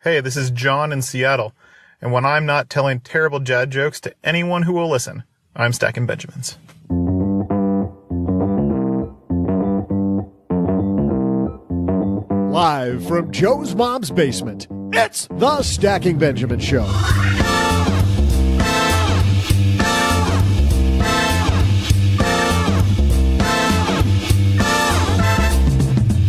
Hey, this is John in Seattle, and when I'm not telling terrible dad jokes to anyone who will listen, I'm stacking Benjamins. Live from Joe's mom's basement, it's the Stacking Benjamin Show.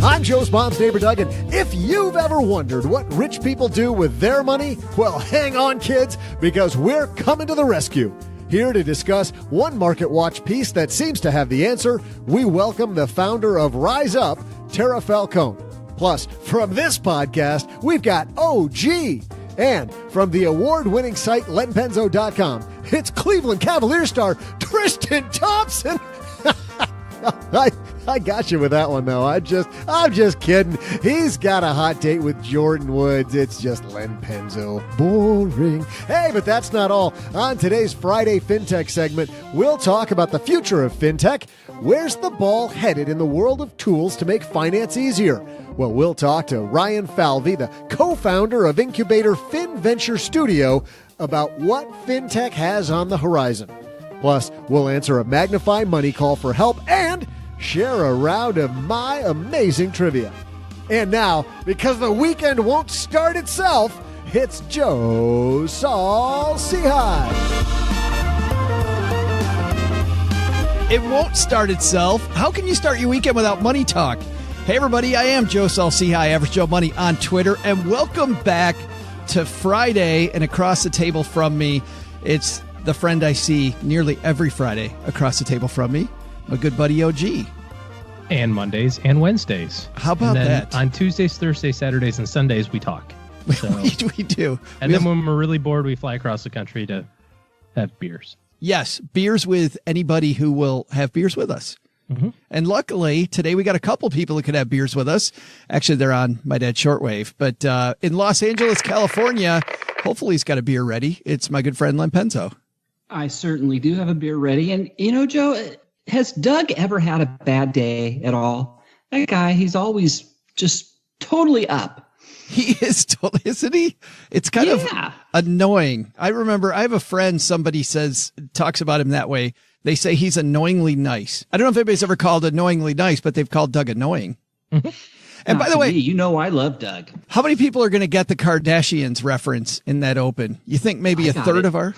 I'm Joe's mom's neighbor, Doug, and if you've ever wondered what rich people do with their money, well, hang on, kids, because we're coming to the rescue. Here to discuss one Market Watch piece that seems to have the answer, we welcome the founder of Rise Up, Tara Falcone. Plus, from this podcast, we've got OG. And from the award-winning site lenpenzo.com, it's Cleveland Cavaliers star Tristan Thompson. I got you with that one, though. I'm just kidding. He's got a hot date with Jordan Woods. It's just Len Penzo. Boring. Hey, but that's not all. On today's Friday FinTech segment, we'll talk about the future of FinTech. Where's the ball headed in the world of tools to make finance easier? Well, we'll talk to Ryan Falvey, the co-founder of incubator FinVenture Studio, about what FinTech has on the horizon. Plus, we'll answer a Magnify Money call for help and share a round of my amazing trivia. And now, because the weekend won't start itself, it's Joe Saul Seahigh. It won't start itself. How can you start your weekend without money talk? Hey, everybody, I am Joe Saul Seahigh, Average Joe Money on Twitter, and welcome back to Friday. And across the table from me, it's the friend I see nearly every Friday across the table from me, my good buddy OG. And Mondays and Wednesdays. How about that? On Tuesdays, Thursdays, Saturdays, and Sundays, we talk. So, we do. And then when we're really bored, we fly across the country to have beers. Yes, beers with anybody who will have beers with us. Mm-hmm. And luckily, today we got a couple people who could have beers with us. Actually, they're on my dad's shortwave. But in Los Angeles, California, hopefully he's got a beer ready. It's my good friend Len Penzo. I certainly do have a beer ready. And, you know, Joe, has Doug ever had a bad day at all? That guy, he's always just totally up. He is totally, isn't he? It's kind of annoying. I remember I have a friend, somebody talks about him that way. They say he's annoyingly nice. I don't know if anybody's ever called annoyingly nice, but they've called Doug annoying. And by the way, you know I love Doug. How many people are going to get the Kardashians reference in that open? You think maybe a third of our?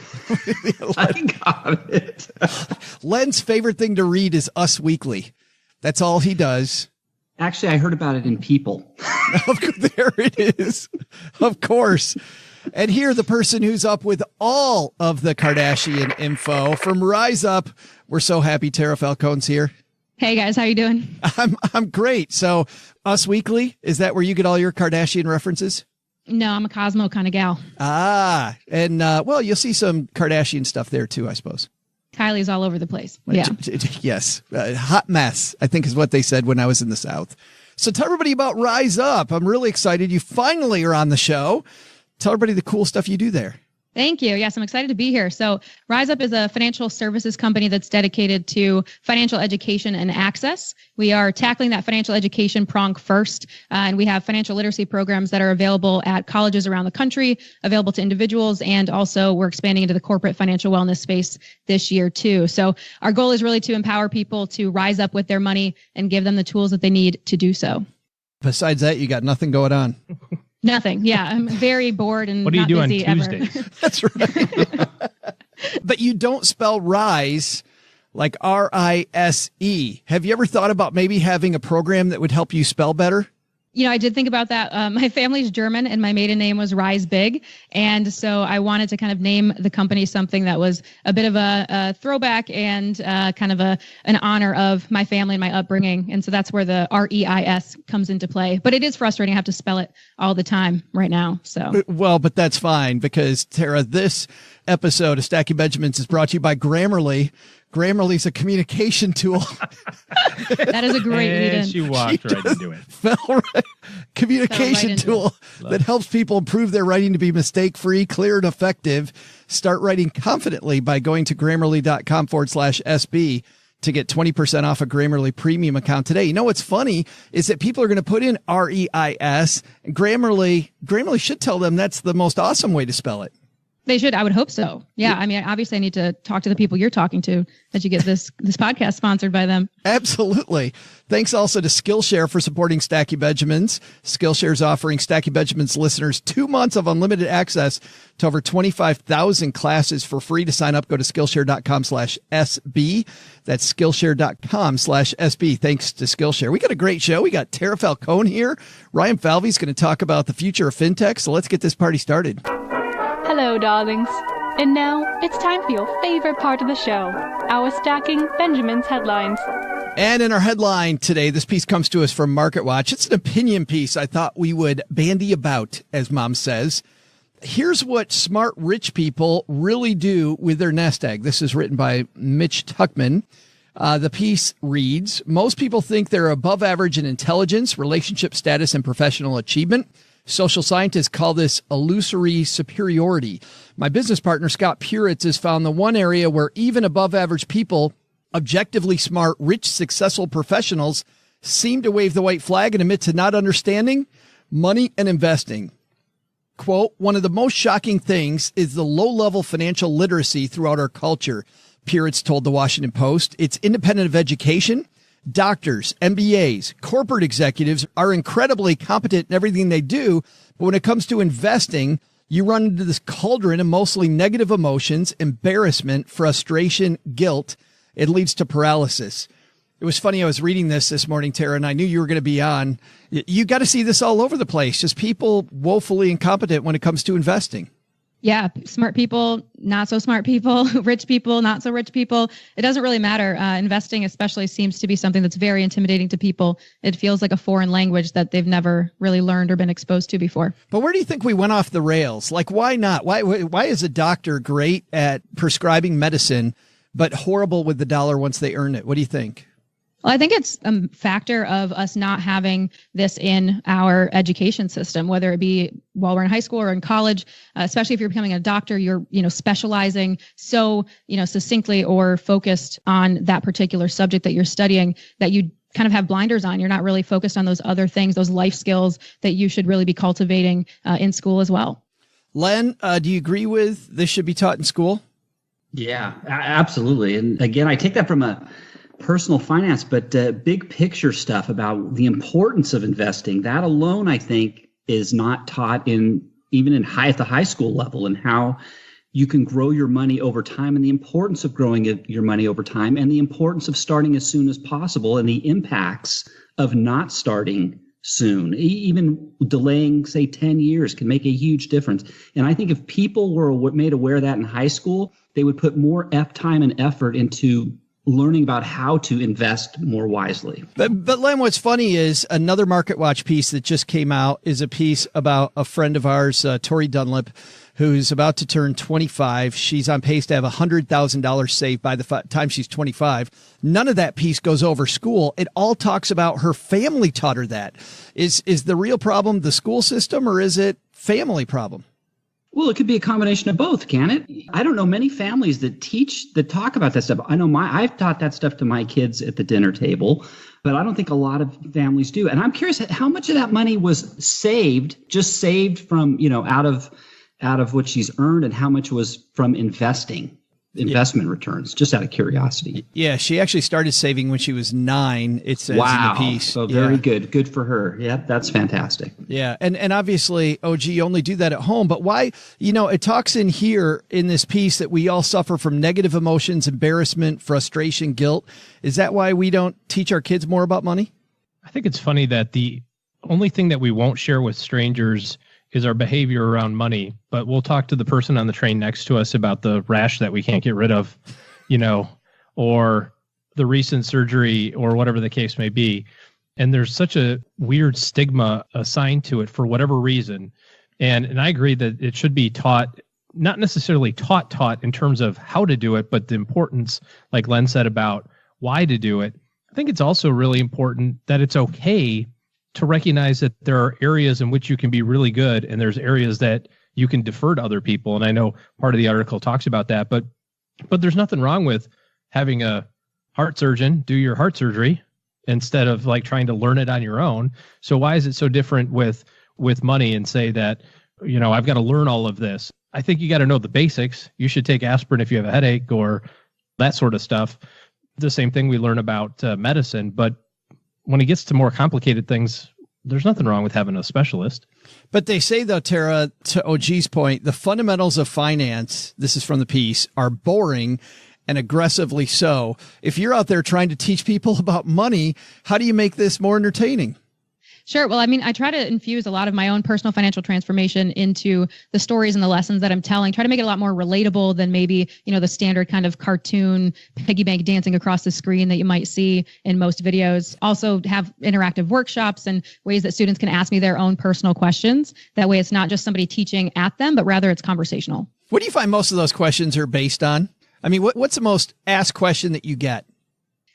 I got it. Len's favorite thing to read is Us Weekly. That's all he does. Actually, I heard about it in People. There it is. Of course. And here, the person who's up with all of the Kardashian info from Rise Up. We're so happy Tara Falcone's here. Hey guys, how you doing? I'm great. So Us Weekly, is that where you get all your Kardashian references? No, I'm a Cosmo kind of gal. And well, you'll see some Kardashian stuff there too, I suppose. Kylie's all over the place. Yeah. Yes. Hot mess, I think is what they said when I was in the South. So tell everybody about Rise Up. I'm really excited. You finally are on the show. Tell everybody the cool stuff you do there. Thank you. Yes, I'm excited to be here. So Rise Up is a financial services company that's dedicated to financial education and access. We are tackling that financial education prong first, and we have financial literacy programs that are available at colleges around the country, available to individuals, and also we're expanding into the corporate financial wellness space this year too. So our goal is really to empower people to rise up with their money and give them the tools that they need to do so. Besides that, you got nothing going on. Nothing. Yeah, I'm very bored and what do you not do on busy Tuesdays? ever. That's right. But you don't spell rise like R-I-S-E. Have you ever thought about maybe having a program that would help you spell better? You know, I did think about that. My family's German and my maiden name was Rise Big. And so I wanted to kind of name the company something that was a bit of a throwback and kind of an honor of my family and my upbringing. And so that's where the R-E-I-S comes into play. But it is frustrating. I have to spell it all the time right now. So well, but that's fine because, Tara, this episode of Stacking Benjamins is brought to you by Grammarly. Grammarly's a communication tool. That is a great lead-in. She walked right into it. Communication tool that helps people improve their writing to be mistake-free, clear, and effective. Start writing confidently by going to Grammarly.com/SB. to get 20% off a Grammarly premium account today. You know what's funny is that people are going to put in REIS, and Grammarly should tell them that's the most awesome way to spell it. They should. I would hope so. Yeah. I mean, obviously I need to talk to the people you're talking to that you get this podcast sponsored by them. Absolutely. Thanks also to Skillshare for supporting Stacky Benjamins. Skillshare is offering Stacky Benjamins listeners 2 months of unlimited access to over 25,000 classes for free. To sign up, go to Skillshare.com/SB. That's Skillshare.com/SB. Thanks to Skillshare. We got a great show. We got Tara Falcone here. Ryan Falvey is going to talk about the future of FinTech. So let's get this party started. Hello, darlings. And now it's time for your favorite part of the show, our Stacking Benjamin's headlines. And in our headline today, this piece comes to us from MarketWatch. It's an opinion piece I thought we would bandy about, as Mom says. Here's what smart rich people really do with their nest egg. This is written by Mitch Tuckman. The piece reads, most people think they're above average in intelligence, relationship status, and professional achievement. Social scientists call this illusory superiority. My business partner, Scott Puritz, has found the one area where even above average people, objectively smart, rich, successful professionals, seem to wave the white flag and admit to not understanding money and investing. Quote, one of the most shocking things is the low-level financial literacy throughout our culture, Puritz told the Washington Post. It's independent of education. Doctors, MBAs, corporate executives are incredibly competent in everything they do, but when it comes to investing, you run into this cauldron of mostly negative emotions, embarrassment, frustration, guilt. It leads to paralysis. It was funny. I was reading this morning, Tara, and I knew you were going to be on. You got to see this all over the place. Just people woefully incompetent when it comes to investing. Yeah. Smart people, not so smart people, rich people, not so rich people. It doesn't really matter. Investing especially seems to be something that's very intimidating to people. It feels like a foreign language that they've never really learned or been exposed to before. But where do you think we went off the rails? Like, why not? Why is a doctor great at prescribing medicine, but horrible with the dollar once they earn it? What do you think? Well, I think it's a factor of us not having this in our education system, whether it be while we're in high school or in college, especially if you're becoming a doctor, you're, specializing so, succinctly or focused on that particular subject that you're studying that you kind of have blinders on. You're not really focused on those other things, those life skills that you should really be cultivating in school as well. Len, do you agree with this should be taught in school? Yeah, absolutely. And again, I take that from a personal finance, but big picture stuff about the importance of investing. That alone, I think, is not taught even at the high school level, and how you can grow your money over time, and the importance of growing your money over time, and the importance of starting as soon as possible, and the impacts of not starting soon. Even delaying, say, 10 years can make a huge difference. And I think if people were made aware of that in high school, they would put more time and effort into learning about how to invest more wisely. But Len, what's funny is another MarketWatch piece that just came out is a piece about a friend of ours, Tori Dunlap, who's about to turn 25. She's on pace to have $100,000 saved by the time she's 25. None of that piece goes over school. It all talks about her family taught her that. Is the real problem the school system, or is it family problem? Well, it could be a combination of both, can it? I don't know many families that talk about that stuff. I know I've taught that stuff to my kids at the dinner table, but I don't think a lot of families do. And I'm curious how much of that money was saved from, out of what she's earned, and how much was from investment returns, just out of curiosity. Yeah, she actually started saving when she was 9. It says in the piece. So very good. Good for her. Yeah, that's fantastic. Yeah, and obviously, you only do that at home. But why, it talks in here in this piece that we all suffer from negative emotions, embarrassment, frustration, guilt. Is that why we don't teach our kids more about money? I think it's funny that the only thing that we won't share with strangers is our behavior around money, but we'll talk to the person on the train next to us about the rash that we can't get rid of, or the recent surgery or whatever the case may be. And there's such a weird stigma assigned to it for whatever reason. And I agree that it should be taught, not necessarily taught in terms of how to do it, but the importance, like Len said, about why to do it. I think it's also really important that it's okay to recognize that there are areas in which you can be really good, and there's areas that you can defer to other people. And I know part of the article talks about that, but there's nothing wrong with having a heart surgeon do your heart surgery instead of like trying to learn it on your own. So why is it so different with money and say that, I've got to learn all of this? I think you got to know the basics. You should take aspirin if you have a headache or that sort of stuff. The same thing we learn about medicine. But when it gets to more complicated things, there's nothing wrong with having a specialist. But they say, though, Tara, to OG's point, the fundamentals of finance, this is from the piece, are boring and aggressively so. If you're out there trying to teach people about money, how do you make this more entertaining? Sure. Well, I mean, I try to infuse a lot of my own personal financial transformation into the stories and the lessons that I'm telling, try to make it a lot more relatable than maybe, the standard kind of cartoon piggy bank dancing across the screen that you might see in most videos. Also have interactive workshops and ways that students can ask me their own personal questions. That way it's not just somebody teaching at them, but rather it's conversational. What do you find most of those questions are based on? I mean, what's the most asked question that you get?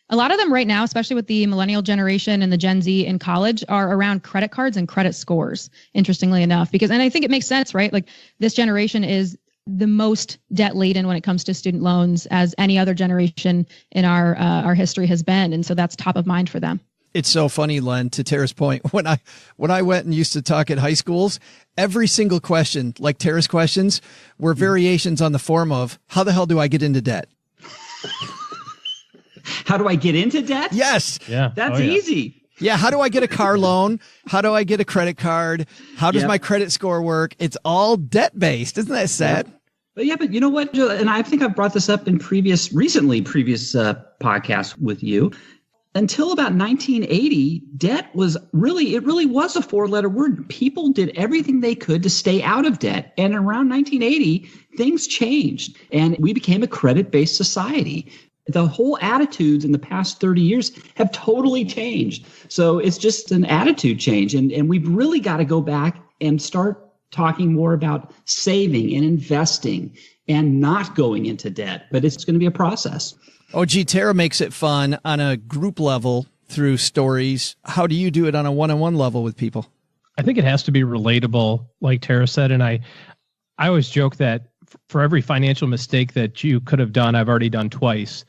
A lot of them right now, especially with the millennial generation and the Gen Z in college, are around credit cards and credit scores, interestingly enough, and I think it makes sense, right? Like this generation is the most debt laden when it comes to student loans as any other generation in our history has been. And so that's top of mind for them. It's so funny, Len, to Tara's point. When I went and used to talk at high schools, every single question, like Tara's questions, were variations on the form of, how the hell do I get into debt? How do I get into debt? Yes. Yeah. That's easy. Yeah. How do I get a car loan? How do I get a credit card? How does my credit score work? It's all debt based. Isn't that sad? But you know what, Joe, and I think I've brought this up in previous podcasts with you. Until about 1980, debt was really was a 4-letter word. People did everything they could to stay out of debt. And around 1980, things changed and we became a credit-based society. The whole attitudes in the past 30 years have totally changed. So it's just an attitude change. And we've really got to go back and start talking more about saving and investing and not going into debt. But it's going to be a process. OG, Tara makes it fun on a group level through stories. How do you do it on a one-on-one level with people? I think it has to be relatable, like Tara said. And I always joke that for every financial mistake that you could have done, I've already done twice.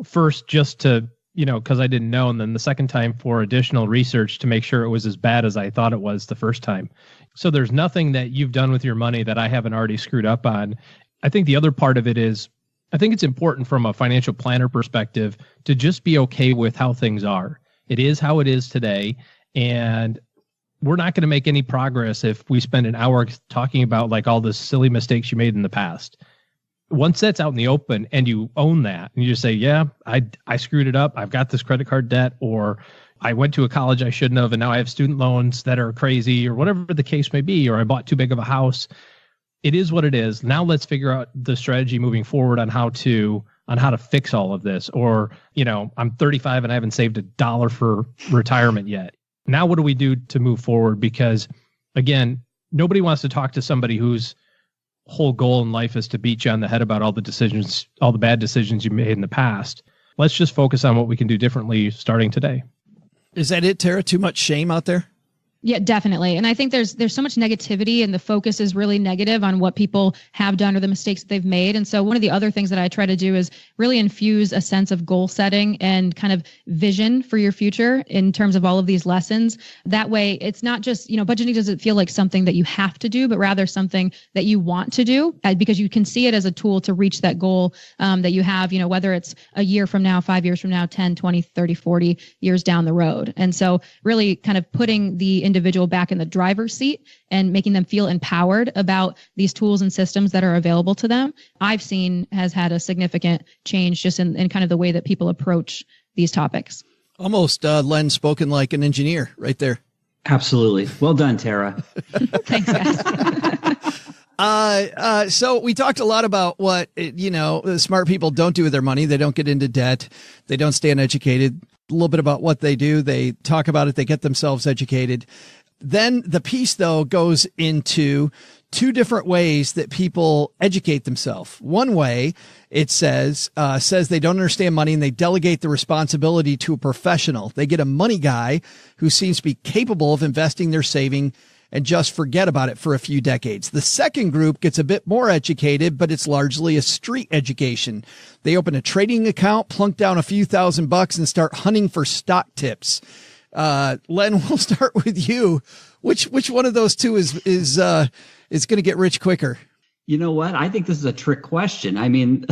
First, just to, because I didn't know. And then the second time for additional research to make sure it was as bad as I thought it was the first time. So there's nothing that you've done with your money that I haven't already screwed up on. I think the other part of it is, I think it's important from a financial planner perspective to just be okay with how things are. It is how it is today. And we're not going to make any progress if we spend an hour talking about like all the silly mistakes you made in the past. Once that's out in the open and you own that and you just say, yeah, I screwed it up. I've got this credit card debt, or I went to a college I shouldn't have, and now I have student loans that are crazy, or whatever the case may be, or I bought too big of a house. It is what it is. Now let's figure out the strategy moving forward on how to fix all of this. Or, I'm 35 and I haven't saved $1 for retirement yet. Now what do we do to move forward? Because again, nobody wants to talk to somebody whose whole goal in life is to beat you on the head about all the bad decisions you made in the past. Let's just focus on what we can do differently starting today. Is that it, Tara? Too much shame out there? Yeah, definitely. And I think there's so much negativity, and the focus is really negative on what people have done or the mistakes that they've made. And so one of the other things that I try to do is really infuse a sense of goal setting and kind of vision for your future in terms of all of these lessons. That way, it's not just, budgeting doesn't feel like something that you have to do, but rather something that you want to do, because you can see it as a tool to reach that goal that you have, whether it's a year from now, 5 years from now, 10, 20, 30, 40 years down the road. And so really kind of putting the individual back in the driver's seat and making them feel empowered about these tools and systems that are available to them, I've seen has had a significant change just in kind of the way that people approach these topics. Almost Len spoken like an engineer right there. Absolutely. Well done, Tara. Thanks, guys. So we talked a lot about what, smart people don't do with their money. They don't get into debt. They don't stay uneducated. A little bit about what they do. They talk about it. They get themselves educated. Then the piece, though, goes into two different ways that people educate themselves. One way, it says they don't understand money and they delegate the responsibility to a professional. They get a money guy who seems to be capable of investing their saving and just forget about it for a few decades. The second group gets a bit more educated, but it's largely a street education. They open a trading account, plunk down a few $1,000 and start hunting for stock tips. Len, we'll start with you. Which one of those two is going to get rich quicker? You know what? I think this is a trick question. I mean,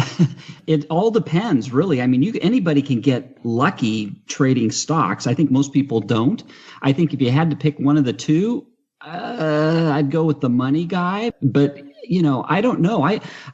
it all depends, really. I mean, anybody can get lucky trading stocks. I think most people don't. I think if you had to pick one of the two, I'd go with the money guy. But, I don't know.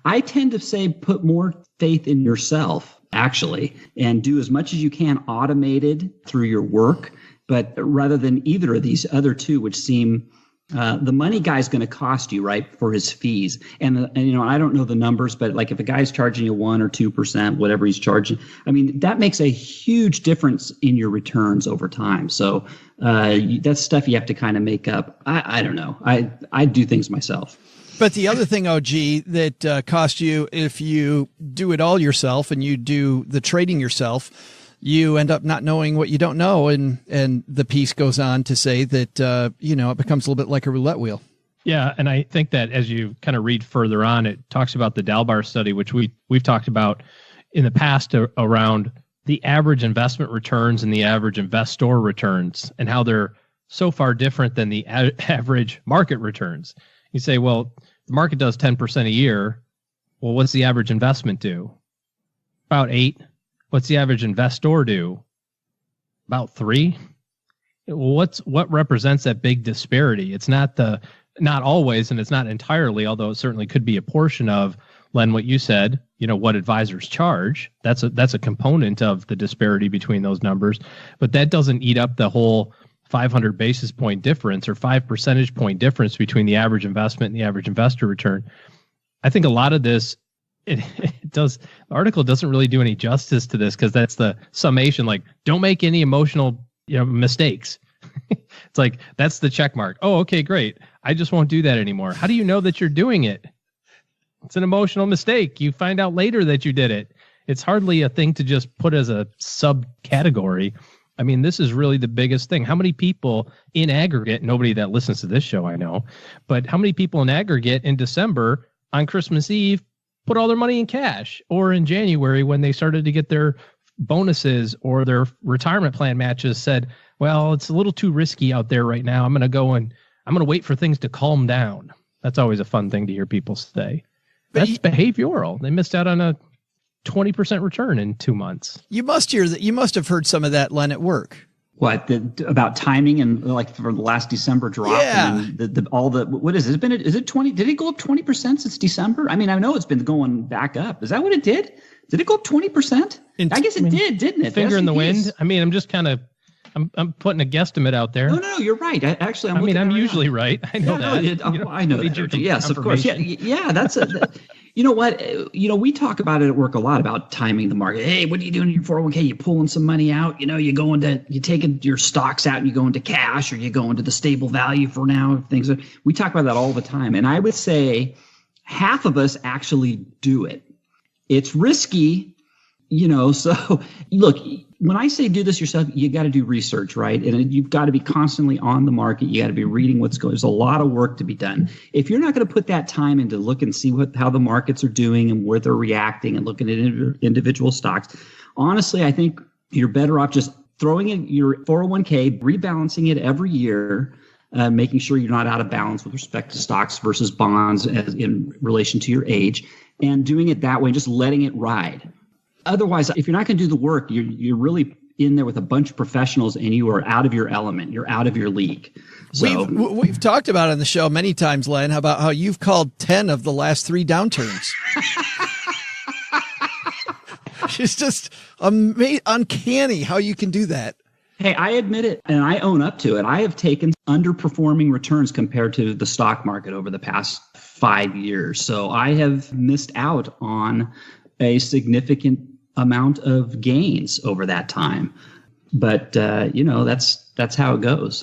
I tend to say put more faith in yourself, actually, and do as much as you can automated through your work. But rather than either of these other two, which seem the money guy's going to cost you, right, for his fees. And I don't know the numbers, but like if a guy's charging you 1 or 2%, whatever he's charging, I mean, that makes a huge difference in your returns over time. So that's stuff you have to kind of make up. I don't know. I do things myself. But the other thing, OG, that costs you if you do it all yourself and you do the trading yourself, you end up not knowing what you don't know. And the piece goes on to say that, it becomes a little bit like a roulette wheel. Yeah. And I think that as you kind of read further on, it talks about the Dalbar study, which we've talked about in the past around the average investment returns and the average investor returns and how they're so far different than the average market returns. You say, well, the market does 10% a year. Well, what's the average investment do? About 8. What's the average investor do? About 3. Well, what represents that big disparity? It's not always, and it's not entirely, although it certainly could be a portion of, Len, what you said, what advisors charge. That's a component of the disparity between those numbers, but that doesn't eat up the whole 500 basis point difference or 5 percentage point difference between the average investment and the average investor return. I think a lot of this, the article doesn't really do any justice to this because that's the summation, like, don't make any emotional mistakes. It's like, that's the check mark. Oh, okay, great. I just won't do that anymore. How do you know that you're doing it? It's an emotional mistake. You find out later that you did it. It's hardly a thing to just put as a subcategory. I mean, this is really the biggest thing. How many people in aggregate, nobody that listens to this show I know, but how many people in aggregate in December on Christmas Eve put all their money in cash, or in January when they started to get their bonuses or their retirement plan matches said, well, it's a little too risky out there right now. I'm going to wait for things to calm down. That's always a fun thing to hear people say. That's behavioral. They missed out on a 20% return in 2 months. You must have heard some of that, Len, at work. What about timing and like for the last December drop? Yeah. And what is it? Is it 20? Did it go up 20% since December? I mean, I know it's been going back up. Is that what it did? Did it go up 20%? I guess it did, didn't it? Finger in the wind. I mean, I'm just kind of, I'm putting a guesstimate out there. No, you're right. I'm usually right. I know that. I know that. Yes, of course. Yeah. That's you know what? We talk about it at work a lot about timing the market. Hey, what are you doing in your 401k? You pulling some money out? You taking your stocks out and you go into cash, or you go into the stable value for now. Things we talk about that all the time. And I would say half of us actually do it. It's risky, so look, when I say do this yourself, you got to do research, right? And you've got to be constantly on the market. You got to be reading what's going. There's a lot of work to be done. If you're not going to put that time in to look and see how the markets are doing and where they're reacting and looking at individual stocks, honestly, I think you're better off just throwing in your 401k, rebalancing it every year, making sure you're not out of balance with respect to stocks versus bonds in relation to your age, and doing it that way, just letting it ride. Otherwise, if you're not going to do the work, you're really in there with a bunch of professionals and you are out of your element. You're out of your league. So we've talked about it on the show many times, Len, about how you've called 10 of the last 3 downturns. It's just uncanny how you can do that. Hey, I admit it, and I own up to it. I have taken underperforming returns compared to the stock market over the past 5 years. So I have missed out on a significant amount of gains over that time. But, that's how it goes.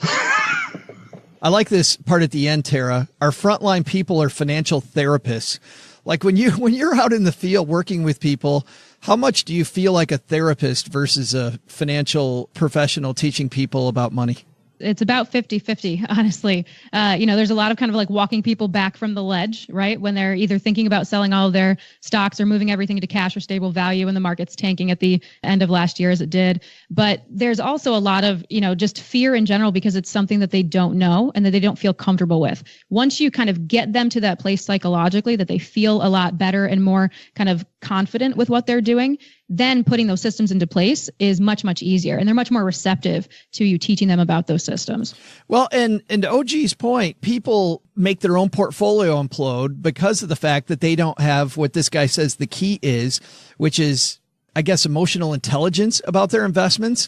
I like this part at the end, Tara. Our frontline people are financial therapists. Like when you're out in the field working with people, how much do you feel like a therapist versus a financial professional teaching people about money? It's about 50-50, honestly. There's a lot of kind of like walking people back from the ledge, right? When they're either thinking about selling all of their stocks or moving everything to cash or stable value and the market's tanking at the end of last year as it did. But there's also a lot of, just fear in general because it's something that they don't know and that they don't feel comfortable with. Once you kind of get them to that place psychologically that they feel a lot better and more kind of confident with what they're doing, then putting those systems into place is much, much easier. And they're much more receptive to you teaching them about those systems. Well, and to OG's point, people make their own portfolio implode because of the fact that they don't have what this guy says the key is, which is, I guess, emotional intelligence about their investments.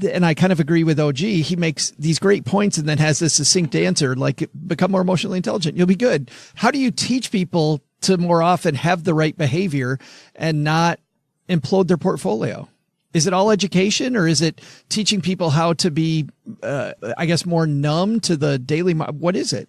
And I kind of agree with OG. He makes these great points and then has this succinct answer, like become more emotionally intelligent. You'll be good. How do you teach people to more often have the right behavior and not implode their portfolio? Is it all education, or is it teaching people how to be, more numb to the daily? What is it?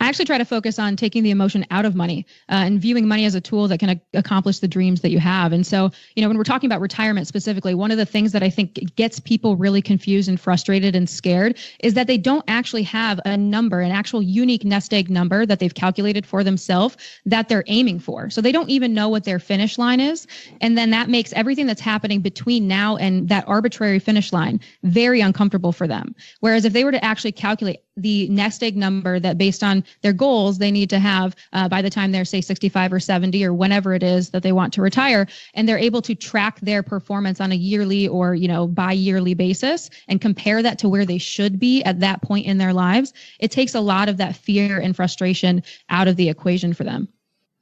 I actually try to focus on taking the emotion out of money and viewing money as a tool that can accomplish the dreams that you have. And so, when we're talking about retirement specifically, one of the things that I think gets people really confused and frustrated and scared is that they don't actually have a number, an actual unique nest egg number that they've calculated for themselves that they're aiming for. So they don't even know what their finish line is. And then that makes everything that's happening between now and that arbitrary finish line very uncomfortable for them. Whereas if they were to actually calculate the nest egg number that based on their goals they need to have by the time they're say 65 or 70 or whenever it is that they want to retire, and they're able to track their performance on a yearly or bi-yearly basis and compare that to where they should be at that point in their lives, it takes a lot of that fear and frustration out of the equation for them.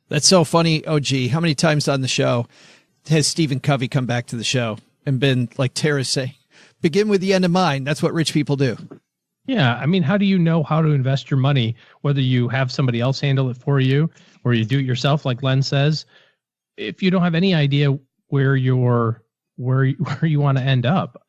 That's so funny, OG. How many times on the show has Stephen Covey come back to the show and been like Tara's saying, begin with the end in mind? That's what rich people do. Yeah. I mean, how do you know how to invest your money, whether you have somebody else handle it for you or you do it yourself, like Len says, if you don't have any idea where you want to end up?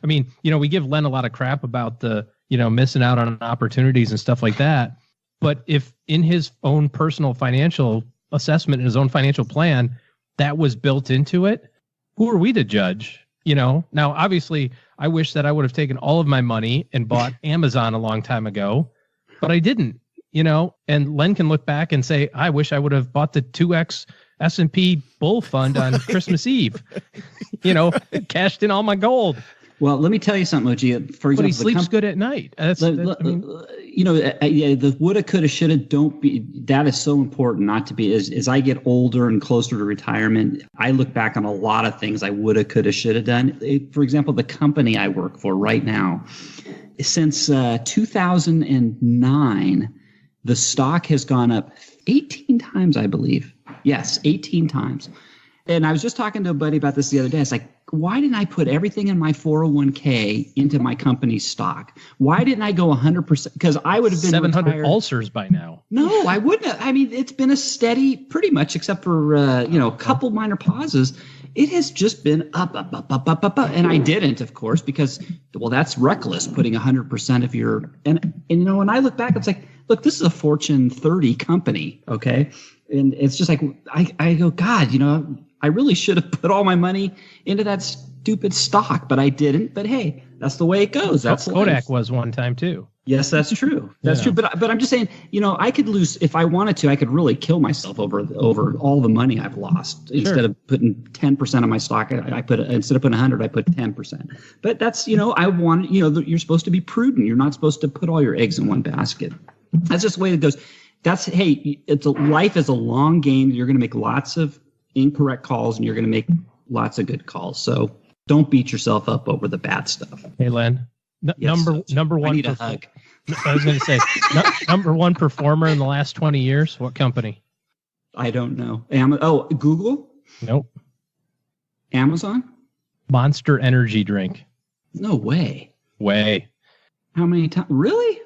We give Len a lot of crap about the, missing out on opportunities and stuff like that. But if in his own personal financial assessment and his own financial plan, that was built into it, who are we to judge? Now, obviously, I wish that I would have taken all of my money and bought Amazon a long time ago, but I didn't, and Len can look back and say, I wish I would have bought the 2X S&P bull fund on Christmas Eve, cashed in all my gold. Well, let me tell you something, OG. For example, but he sleeps good at night. The woulda, coulda, shoulda, don't be. That is so important not to be. As I get older and closer to retirement, I look back on a lot of things I woulda, coulda, shoulda done. For example, the company I work for right now, since 2009, the stock has gone up 18 times, I believe. Yes, 18 times. And I was just talking to a buddy about this the other day. It's like, why didn't I put everything in my 401k into my company's stock? Why didn't I go 100%? Because I would have been 700 retired. Ulcers by now. No, I wouldn't have. I mean, it's been a steady, pretty much, except for a couple minor pauses. It has just been up. And I didn't, of course, because, well, that's reckless, putting 100% of your. And when I look back, it's like, look, this is a Fortune 30 company, okay? And it's just like, I go, God, I really should have put all my money into that stupid stock, but I didn't. But hey, that's the way it goes. That's Kodak life. Was one time too. Yes, that's true. That's true. But I'm just saying, I could lose if I wanted to. I could really kill myself over all the money I've lost. Sure. Instead of putting 10% of my stock, I put instead of putting 100, I put 10%. But that's I want you're supposed to be prudent. You're not supposed to put all your eggs in one basket. That's just the way it goes. Life is a long game. You're going to make lots of incorrect calls and you're going to make lots of good calls. So don't beat yourself up over the bad stuff. Hey, Len, number one. I need a hug. I was going to say number one performer in the last 20 years. What company? I don't know. Google? Nope. Amazon? Monster Energy drink. No way. How many times? Really?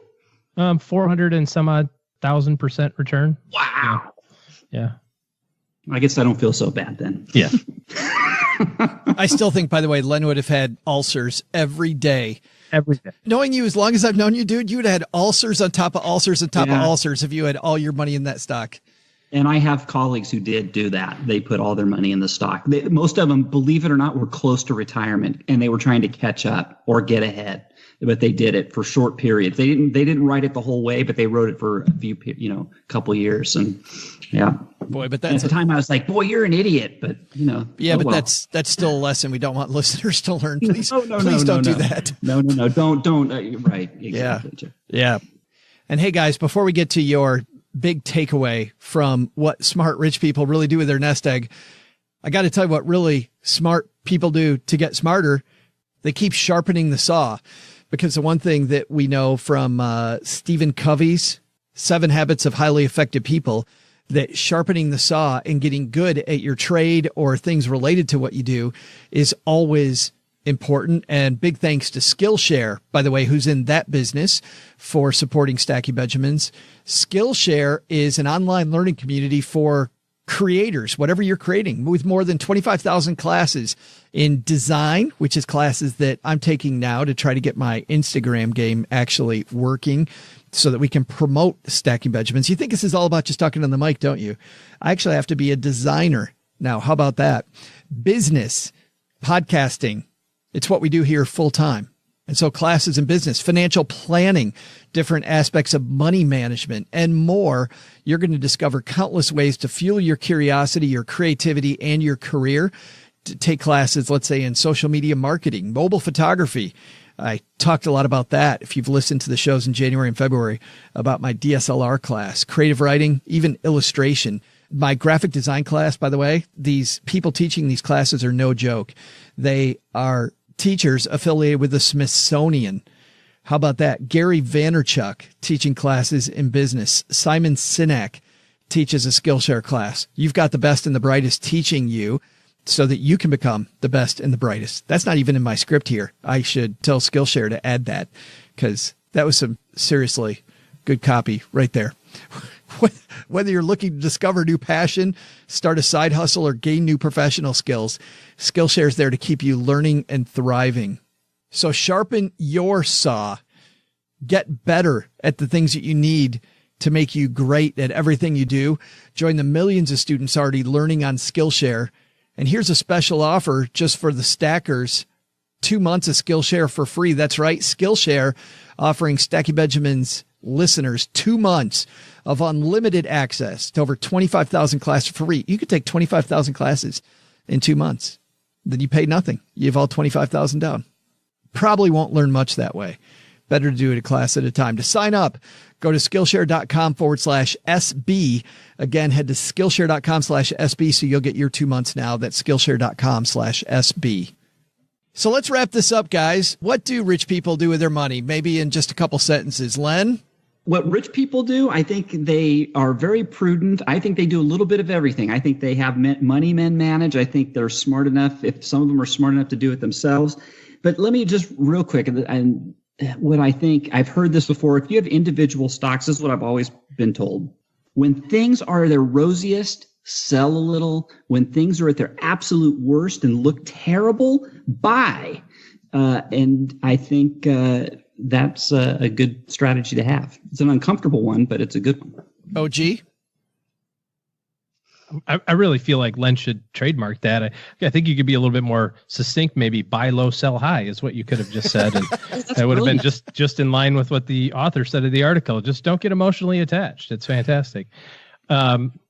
400 and some odd 1,000% return. Wow. Yeah. I guess I don't feel so bad then. Yeah. I still think, by the way, Len would have had ulcers every day. Every day. Knowing you as long as I've known you, dude, you would have had ulcers on top of ulcers on top of ulcers if you had all your money in that stock. And I have colleagues who did do that. They put all their money in the stock. Most of them, believe it or not, were close to retirement and they were trying to catch up or get ahead. but they did it for short periods. They didn't write it the whole way, but they wrote it for a few, couple years. And yeah, boy, but at the time I was like, boy, you're an idiot, but yeah, but that's still a lesson we don't want listeners to learn. Please, please don't do that. No, don't. Right. Exactly. Yeah. And hey guys, before we get to your big takeaway from what smart rich people really do with their nest egg, I got to tell you what really smart people do to get smarter. They keep sharpening the saw, because the one thing that we know from Stephen Covey's 7 Habits of Highly Effective People, that sharpening the saw and getting good at your trade or things related to what you do is always important. And big thanks to Skillshare, by the way, who's in that business, for supporting Stacky Benjamins. Skillshare is an online learning community for creators, whatever you're creating, with more than 25,000 classes in design, which is classes that I'm taking now to try to get my Instagram game actually working so that we can promote Stacking Benjamins. You think this is all about just talking on the mic, don't you? I actually have to be a designer now. How about that? Business, podcasting. It's what we do here full time. And so classes in business, financial planning, different aspects of money management, and more. You're going to discover countless ways to fuel your curiosity, your creativity, and your career. To take classes, let's say, in social media marketing, mobile photography. I talked a lot about that if you've listened to the shows in January and February about my DSLR class, creative writing, even illustration. My graphic design class, by the way, these people teaching these classes are no joke. They are teachers affiliated with the Smithsonian. How about that? Gary Vaynerchuk teaching classes in business. Simon Sinek teaches a Skillshare class. You've got the best and the brightest teaching you so that you can become the best and the brightest. That's not even in my script here. I should tell Skillshare to add that, because that was some seriously good copy right there. Whether you're looking to discover new passion, start a side hustle, or gain new professional skills, Skillshare is there to keep you learning and thriving. So sharpen your saw. Get better at the things that you need to make you great at everything you do. Join the millions of students already learning on Skillshare. And here's a special offer just for the stackers. 2 months of Skillshare for free. That's right. Skillshare offering Stacky Benjamins listeners 2 months of unlimited access to over 25,000 classes for free. You could take 25,000 classes in 2 months. Then you pay nothing. You have all 25,000 down. Probably won't learn much that way. Better to do it a class at a time. To sign up, go to Skillshare.com/SB. Again, head to Skillshare.com/SB so you'll get your 2 months now. That's Skillshare.com/SB. So let's wrap this up, guys. What do rich people do with their money? Maybe in just a couple sentences. Len? What rich people do, I think they are very prudent. I think they do a little bit of everything. I think they have money men manage. I think they're smart enough, if some of them are smart enough to do it themselves. But let me just real quick, and what I think, I've heard this before. If you have individual stocks, this is what I've always been told. When things are their rosiest, sell a little. When things are at their absolute worst and look terrible, buy. And I think that's a good strategy to have. It's an uncomfortable one, but it's a good one. OG? I really feel like Len should trademark that. I think you could be a little bit more succinct. Maybe buy low, sell high is what you could have just said. And that would have been just in line with what the author said of the article. Just don't get emotionally attached. It's fantastic.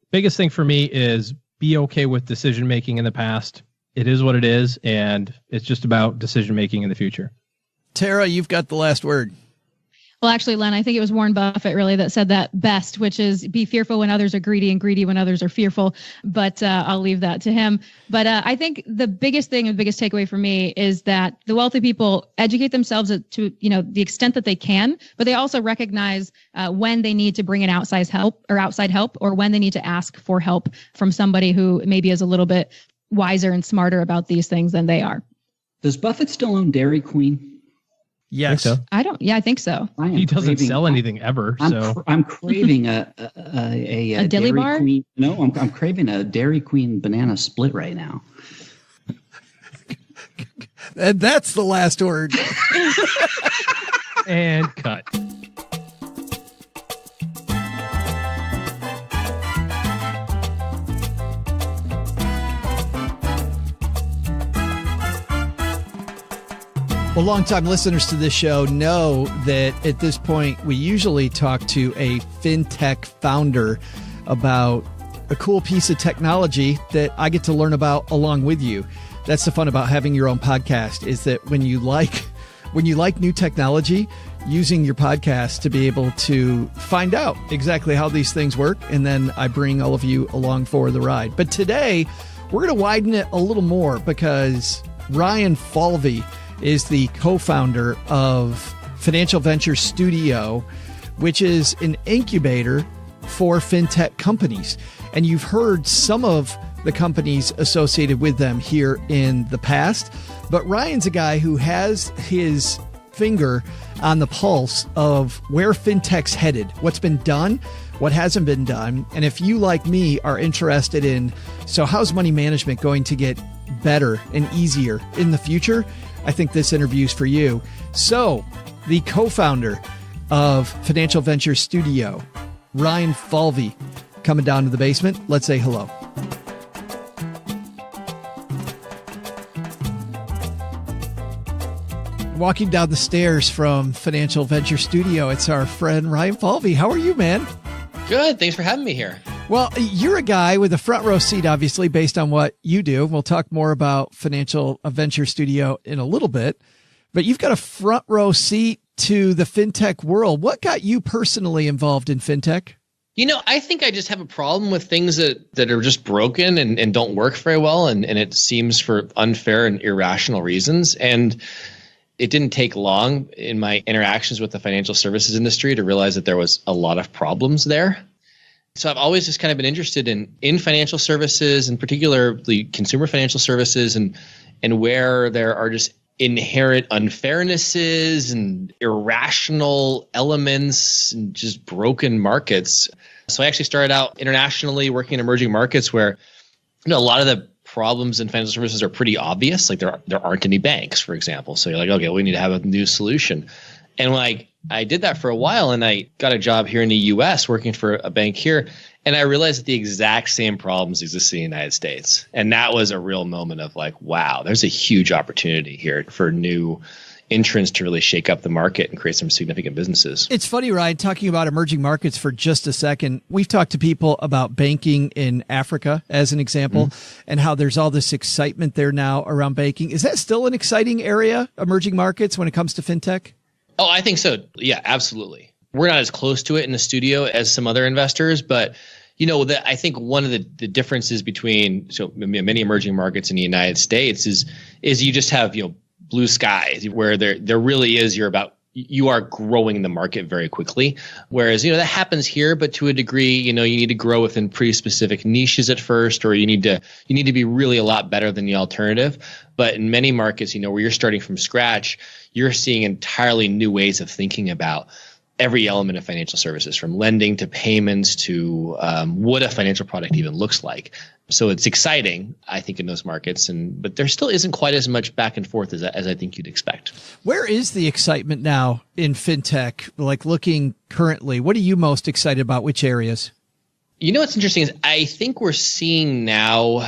Biggest thing for me is be okay with decision-making in the past. It is what it is, and it's just about decision-making in the future. Tara, you've got the last word. Well, actually, Len, I think it was Warren Buffett really that said that best, which is be fearful when others are greedy and greedy when others are fearful. But I'll leave that to him. But I think the biggest thing and biggest takeaway for me is that the wealthy people educate themselves to, the extent that they can, but they also recognize when they need to bring in outside help, or when they need to ask for help from somebody who maybe is a little bit wiser and smarter about these things than they are. Does Buffett still own Dairy Queen? Yes. So. I don't. Yeah, I think so. He doesn't sell anything ever. I'm craving a Dilly bar. Queen. No, I'm craving a Dairy Queen banana split right now. And that's the last word. And cut. Well, longtime listeners to this show know that at this point, we usually talk to a FinTech founder about a cool piece of technology that I get to learn about along with you. That's the fun about having your own podcast, is that when you like new technology, using your podcast to be able to find out exactly how these things work. And then I bring all of you along for the ride. But today we're going to widen it a little more because Ryan Falvey is the co-founder of Financial Venture Studio, which is an incubator for FinTech companies. And you've heard some of the companies associated with them here in the past. But Ryan's a guy who has his finger on the pulse of where FinTech's headed, what's been done, what hasn't been done. And if you, like me, are interested in, so how's money management going to get better and easier in the future? I think this interview is for you. So, the co-founder of Financial Venture Studio, Ryan Falvey, coming down to the basement. Let's say hello. Walking down the stairs from Financial Venture Studio, it's our friend Ryan Falvey. How are you, man? Good. Thanks for having me here. Well, you're a guy with a front row seat, obviously, based on what you do. We'll talk more about Financial Venture Studio in a little bit, but you've got a front row seat to the FinTech world. What got you personally involved in FinTech? You know, I think I just have a problem with things that are just broken and don't work very well. And it seems for unfair and irrational reasons. And it didn't take long in my interactions with the financial services industry to realize that there was a lot of problems there. So I've always just kind of been interested in financial services, and particularly consumer financial services, and where there are just inherent unfairnesses and irrational elements and just broken markets. So I actually started out internationally working in emerging markets where, a lot of the problems in financial services are pretty obvious. Like there aren't any banks, for example. So you're like, okay, we need to have a new solution. And I did that for a while, and I got a job here in the US working for a bank here. And I realized that the exact same problems exist in the United States. And that was a real moment of like, wow, there's a huge opportunity here for new entrants to really shake up the market and create some significant businesses. It's funny, Ryan, talking about emerging markets for just a second. We've talked to people about banking in Africa as an example, and how there's all this excitement there now around banking. Is that still an exciting area, emerging markets, when it comes to FinTech? Oh, I think so. Yeah, absolutely. We're not as close to it in the studio as some other investors, but I think one of the differences between many emerging markets in the United States is you just have blue skies where there really is you are growing the market very quickly, whereas that happens here, but to a degree you need to grow within pretty specific niches at first, or you need to be really a lot better than the alternative. But in many markets, where you're starting from scratch, you're seeing entirely new ways of thinking about every element of financial services, from lending to payments to what a financial product even looks like. So it's exciting, I think, in those markets, but there still isn't quite as much back and forth as I think you'd expect. Where is the excitement now in FinTech? Like looking currently, what are you most excited about? Which areas? What's interesting is I think we're seeing now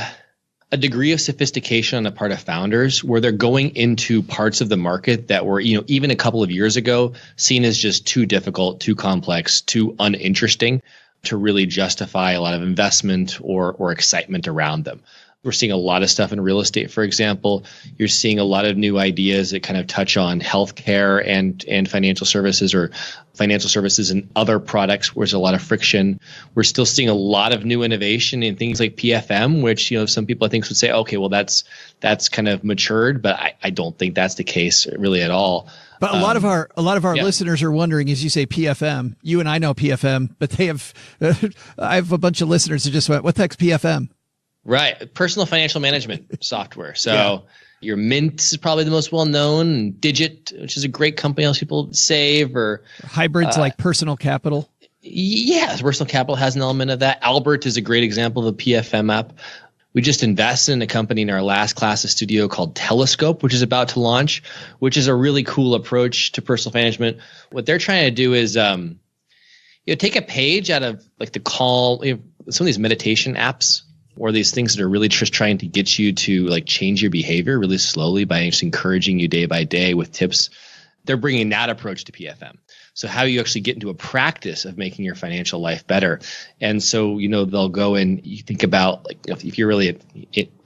a degree of sophistication on the part of founders where they're going into parts of the market that were, even a couple of years ago seen as just too difficult, too complex, too uninteresting to really justify a lot of investment or excitement around them. We're seeing a lot of stuff in real estate, for example. You're seeing a lot of new ideas that kind of touch on healthcare and financial services, or financial services and other products where there's a lot of friction. We're still seeing a lot of new innovation in things like PFM, which some people I think would say, okay, well that's kind of matured, but I don't think that's the case really at all. But a lot of our listeners are wondering, as you say PFM, you and I know PFM, but they have I have a bunch of listeners who just went, what the heck's PFM? Right. Personal financial management software. So your Mint is probably the most well-known. Digit, which is a great company, helps people save, or hybrids like Personal Capital. Yeah, Personal Capital has an element of that. Albert is a great example of a PFM app. We just invested in a company in our last class of studio called Telescope, which is about to launch, which is a really cool approach to personal management. What they're trying to do is take a page out of like the Calm, some of these meditation apps. or these things that are really just trying to get you to like change your behavior really slowly by just encouraging you day by day with tips, they're bringing that approach to PFM. So how you actually get into a practice of making your financial life better. And so, they'll go and you think about like, if you're really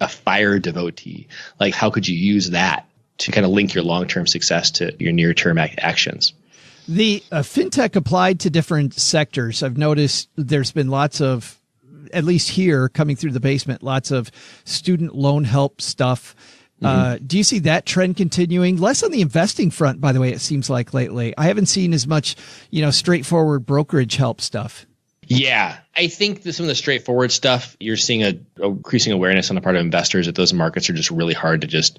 a fire devotee, like how could you use that to kind of link your long-term success to your near-term actions? The FinTech applied to different sectors. I've noticed there's been lots of, at least here coming through the basement, lots of student loan help stuff. Do you see that trend continuing? Less on the investing front, by the way, it seems like lately. I haven't seen as much, straightforward brokerage help stuff. Yeah, I think some of the straightforward stuff, you're seeing a increasing awareness on the part of investors that those markets are just really hard to just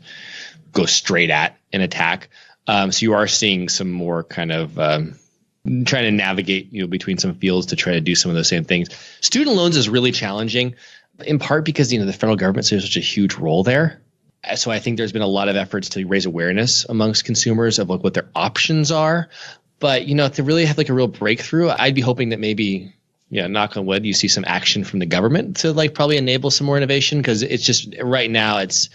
go straight at and attack. So you are seeing some more kind of trying to navigate, between some fields to try to do some of those same things. Student loans is really challenging, in part because, the federal government plays such a huge role there. So I think there's been a lot of efforts to raise awareness amongst consumers of like what their options are. But, to really have like a real breakthrough, I'd be hoping that maybe, knock on wood, you see some action from the government to like probably enable some more innovation, because it's just right now it's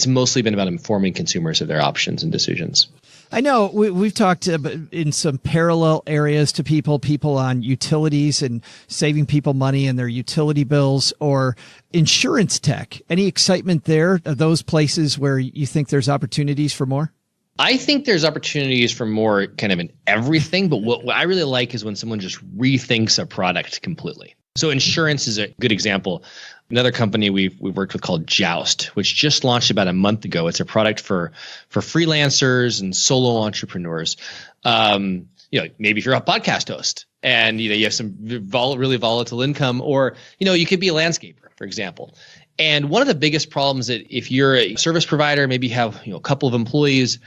mostly been about informing consumers of their options and decisions. I know we've talked in some parallel areas to people on utilities and saving people money in their utility bills, or insurance tech. Any excitement there? Are those places where you think there's opportunities for more? I think there's opportunities for more kind of in everything, but what I really like is when someone just rethinks a product completely. So insurance is a good example. Another company we've worked with called Joust, which just launched about a month ago. It's a product for freelancers and solo entrepreneurs. Maybe if you're a podcast host and you have some really volatile income, or you could be a landscaper, for example. And one of the biggest problems that if you're a service provider, maybe you have a couple of employees,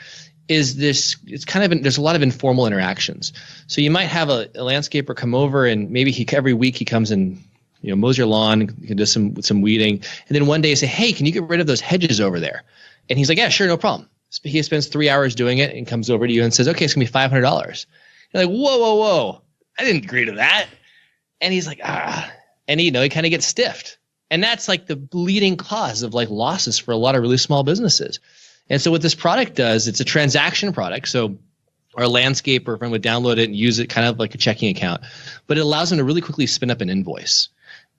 is this, it's kind of, there's a lot of informal interactions. So you might have a landscaper come over, and maybe every week he comes and mows your lawn, does some weeding, and then one day you say, hey, can you get rid of those hedges over there? And he's like, yeah, sure, no problem. He spends 3 hours doing it and comes over to you and says, okay, it's gonna be $500. You're like, whoa, I didn't agree to that. And he's like, and he kind of gets stiffed. And that's like the leading cause of like losses for a lot of really small businesses. And so what this product does, it's a transaction product. So our landscaper friend would download it and use it kind of like a checking account, but it allows them to really quickly spin up an invoice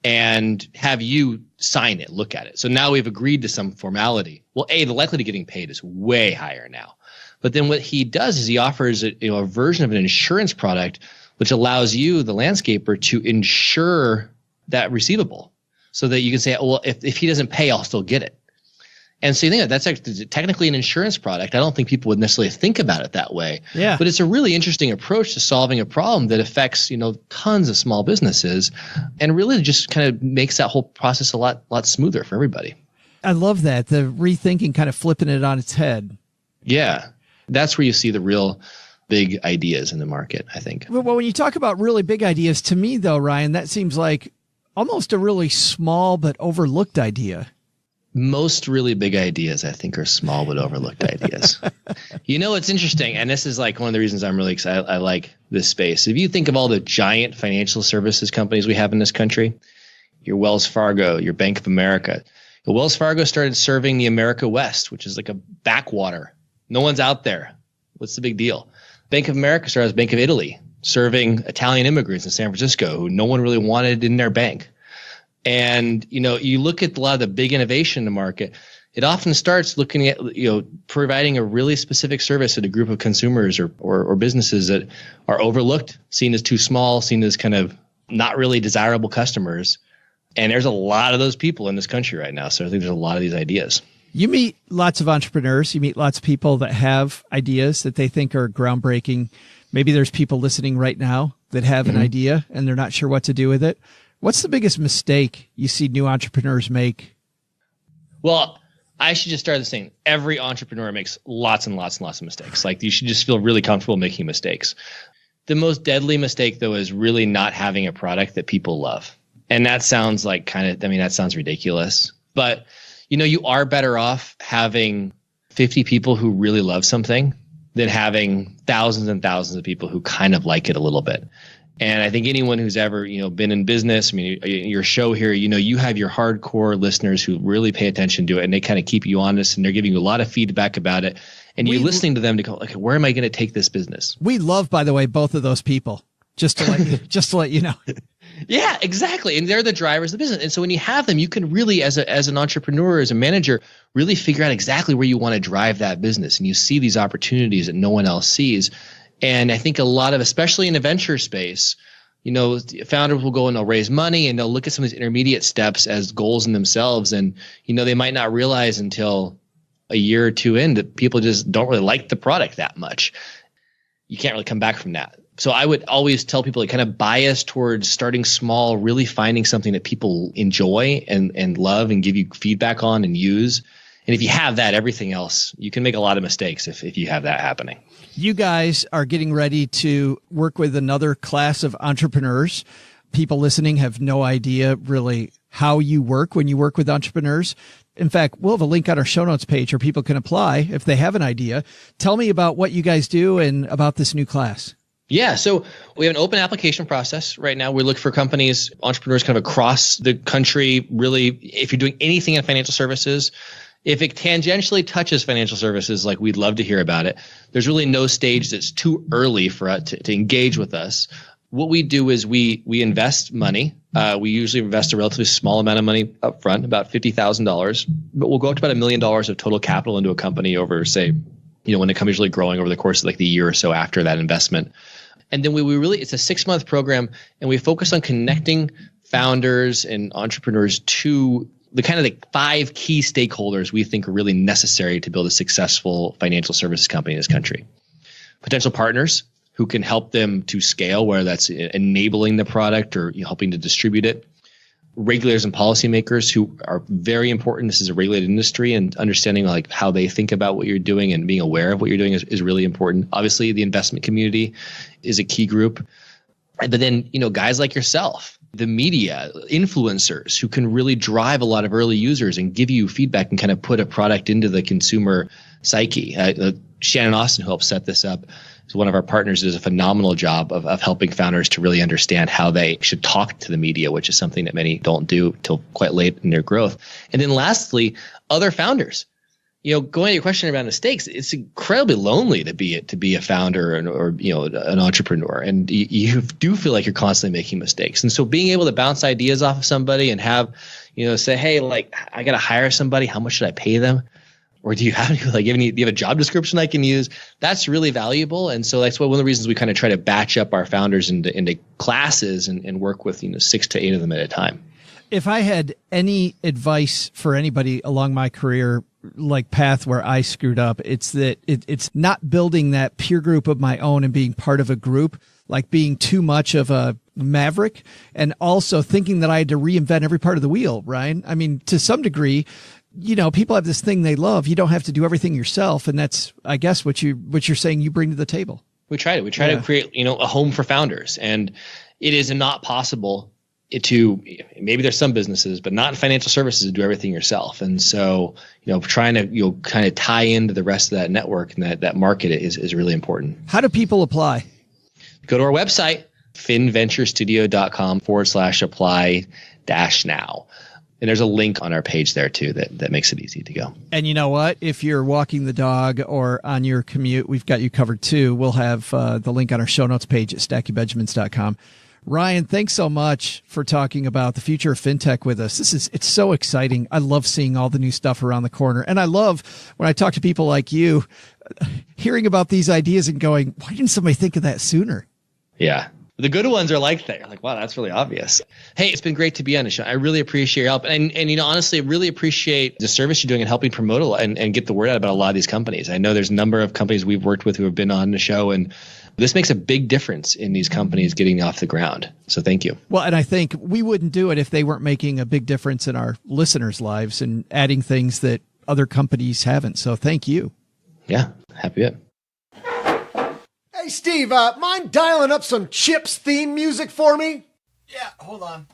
and have you sign it, look at it. So now we've agreed to some formality. Well, the likelihood of getting paid is way higher now. But then what he does is he offers a version of an insurance product, which allows you, the landscaper, to insure that receivable, so that you can say, well, if he doesn't pay, I'll still get it. And so you think that's actually technically an insurance product. I don't think people would necessarily think about it that way. Yeah. But it's a really interesting approach to solving a problem that affects, tons of small businesses, and really just kind of makes that whole process a lot smoother for everybody. I love that. The rethinking, kind of flipping it on its head. Yeah. That's where you see the real big ideas in the market, I think. Well, when you talk about really big ideas, to me though, Ryan, that seems like almost a really small but overlooked idea. Most really big ideas, I think, are small but overlooked ideas. It's interesting, and this is like one of the reasons I'm really excited. I like this space. If you think of all the giant financial services companies we have in this country, your Wells Fargo, your Bank of America. Wells Fargo started serving the America West, which is like a backwater. No one's out there. What's the big deal? Bank of America started as Bank of Italy, serving Italian immigrants in San Francisco who no one really wanted in their bank. And, you look at a lot of the big innovation in the market, it often starts looking at, providing a really specific service to a group of consumers or businesses that are overlooked, seen as too small, seen as kind of not really desirable customers. And there's a lot of those people in this country right now. So I think there's a lot of these ideas. You meet lots of entrepreneurs. You meet lots of people that have ideas that they think are groundbreaking. Maybe there's people listening right now that have an idea and they're not sure what to do with it. What's the biggest mistake you see new entrepreneurs make? Well, I should just start saying every entrepreneur makes lots and lots and lots of mistakes. Like, you should just feel really comfortable making mistakes. The most deadly mistake, though, is really not having a product that people love. And that sounds like that sounds ridiculous. But, you are better off having 50 people who really love something than having thousands and thousands of people who kind of like it a little bit. And I think anyone who's ever, been in business, I mean, your show here, you have your hardcore listeners who really pay attention to it, and they kind of keep you honest, and they're giving you a lot of feedback about it. And you're listening to them to go, okay, where am I going to take this business? We love, by the way, both of those people. Just to let you know. Yeah, exactly. And they're the drivers of the business. And so when you have them, you can really, as an entrepreneur, as a manager, really figure out exactly where you want to drive that business. And you see these opportunities that no one else sees. And I think a lot of, especially in the venture space, founders will go and they'll raise money and they'll look at some of these intermediate steps as goals in themselves. And, they might not realize until a year or two in that people just don't really like the product that much. You can't really come back from that. So I would always tell people to kind of bias towards starting small, really finding something that people enjoy and love and give you feedback on and use. And if you have that, everything else, you can make a lot of mistakes if you have that happening. You guys are getting ready to work with another class of entrepreneurs. People listening have no idea really how you work when you work with entrepreneurs. In fact, we'll have a link on our show notes page where people can apply if they have an idea. Tell me about what you guys do and about this new class. Yeah, so we have an open application process right now. We look for companies, entrepreneurs kind of across the country. Really, if you're doing anything in financial services, if it tangentially touches financial services, like we'd love to hear about it. There's really no stage that's too early for us to engage with us. What we do is we invest money. We usually invest a relatively small amount of money up front, about $50,000, but we'll go up to about $1 million of total capital into a company over, say, when the company's really growing over the course of like the year or so after that investment. And then it's a 6-month program, and we focus on connecting founders and entrepreneurs to the kind of the 5 key stakeholders we think are really necessary to build a successful financial services company in this country. Potential partners who can help them to scale, whether that's enabling the product or helping to distribute it. Regulators and policymakers who are very important. This is a regulated industry, and understanding like how they think about what you're doing and being aware of what you're doing is really important. Obviously, the investment community is a key group. But then, guys like yourself, the media, influencers who can really drive a lot of early users and give you feedback and kind of put a product into the consumer psyche. Shannon Austin, who helped set this up, is one of our partners, does a phenomenal job of helping founders to really understand how they should talk to the media, which is something that many don't do till quite late in their growth. And then lastly, other founders. Going to your question around mistakes, it's incredibly lonely to be a founder or an entrepreneur, and you do feel like you're constantly making mistakes. And so being able to bounce ideas off of somebody and have, say, hey, like I got to hire somebody, how much should I pay them? Or do you have do you have a job description I can use? That's really valuable. And so that's one of the reasons we kind of try to batch up our founders into classes and work with 6 to 8 of them at a time. If I had any advice for anybody along my career, like path where I screwed up, it's that it's not building that peer group of my own and being part of a group, like being too much of a maverick, and also thinking that I had to reinvent every part of the wheel, Ryan. I mean, to some degree, people have this thing they love. You don't have to do everything yourself. And that's, I guess, what you're saying you bring to the table. We try to create, a home for founders, and it is not possible to, maybe there's some businesses, but not in financial services, to do everything yourself. And so, trying to, kind of tie into the rest of that network and that market is really important. How do people apply? Go to our website, finventurestudio.com/apply-now. And there's a link on our page there too that makes it easy to go. And you know what? If you're walking the dog or on your commute, we've got you covered too. We'll have the link on our show notes page at stackingbenjamins.com. Ryan, thanks so much for talking about the future of FinTech with us. It's so exciting. I love seeing all the new stuff around the corner. And I love when I talk to people like you, hearing about these ideas and going, why didn't somebody think of that sooner? Yeah. The good ones are like that. You're like, wow, that's really obvious. Hey, it's been great to be on the show. I really appreciate your help. And honestly, I really appreciate the service you're doing in helping promote and get the word out about a lot of these companies. I know there's a number of companies we've worked with who have been on the show, and this makes a big difference in these companies getting off the ground. So thank you. Well, and I think we wouldn't do it if they weren't making a big difference in our listeners' lives and adding things that other companies haven't. So thank you. Yeah, happy it. Hey, Steve, mind dialing up some Chips theme music for me? Yeah, hold on.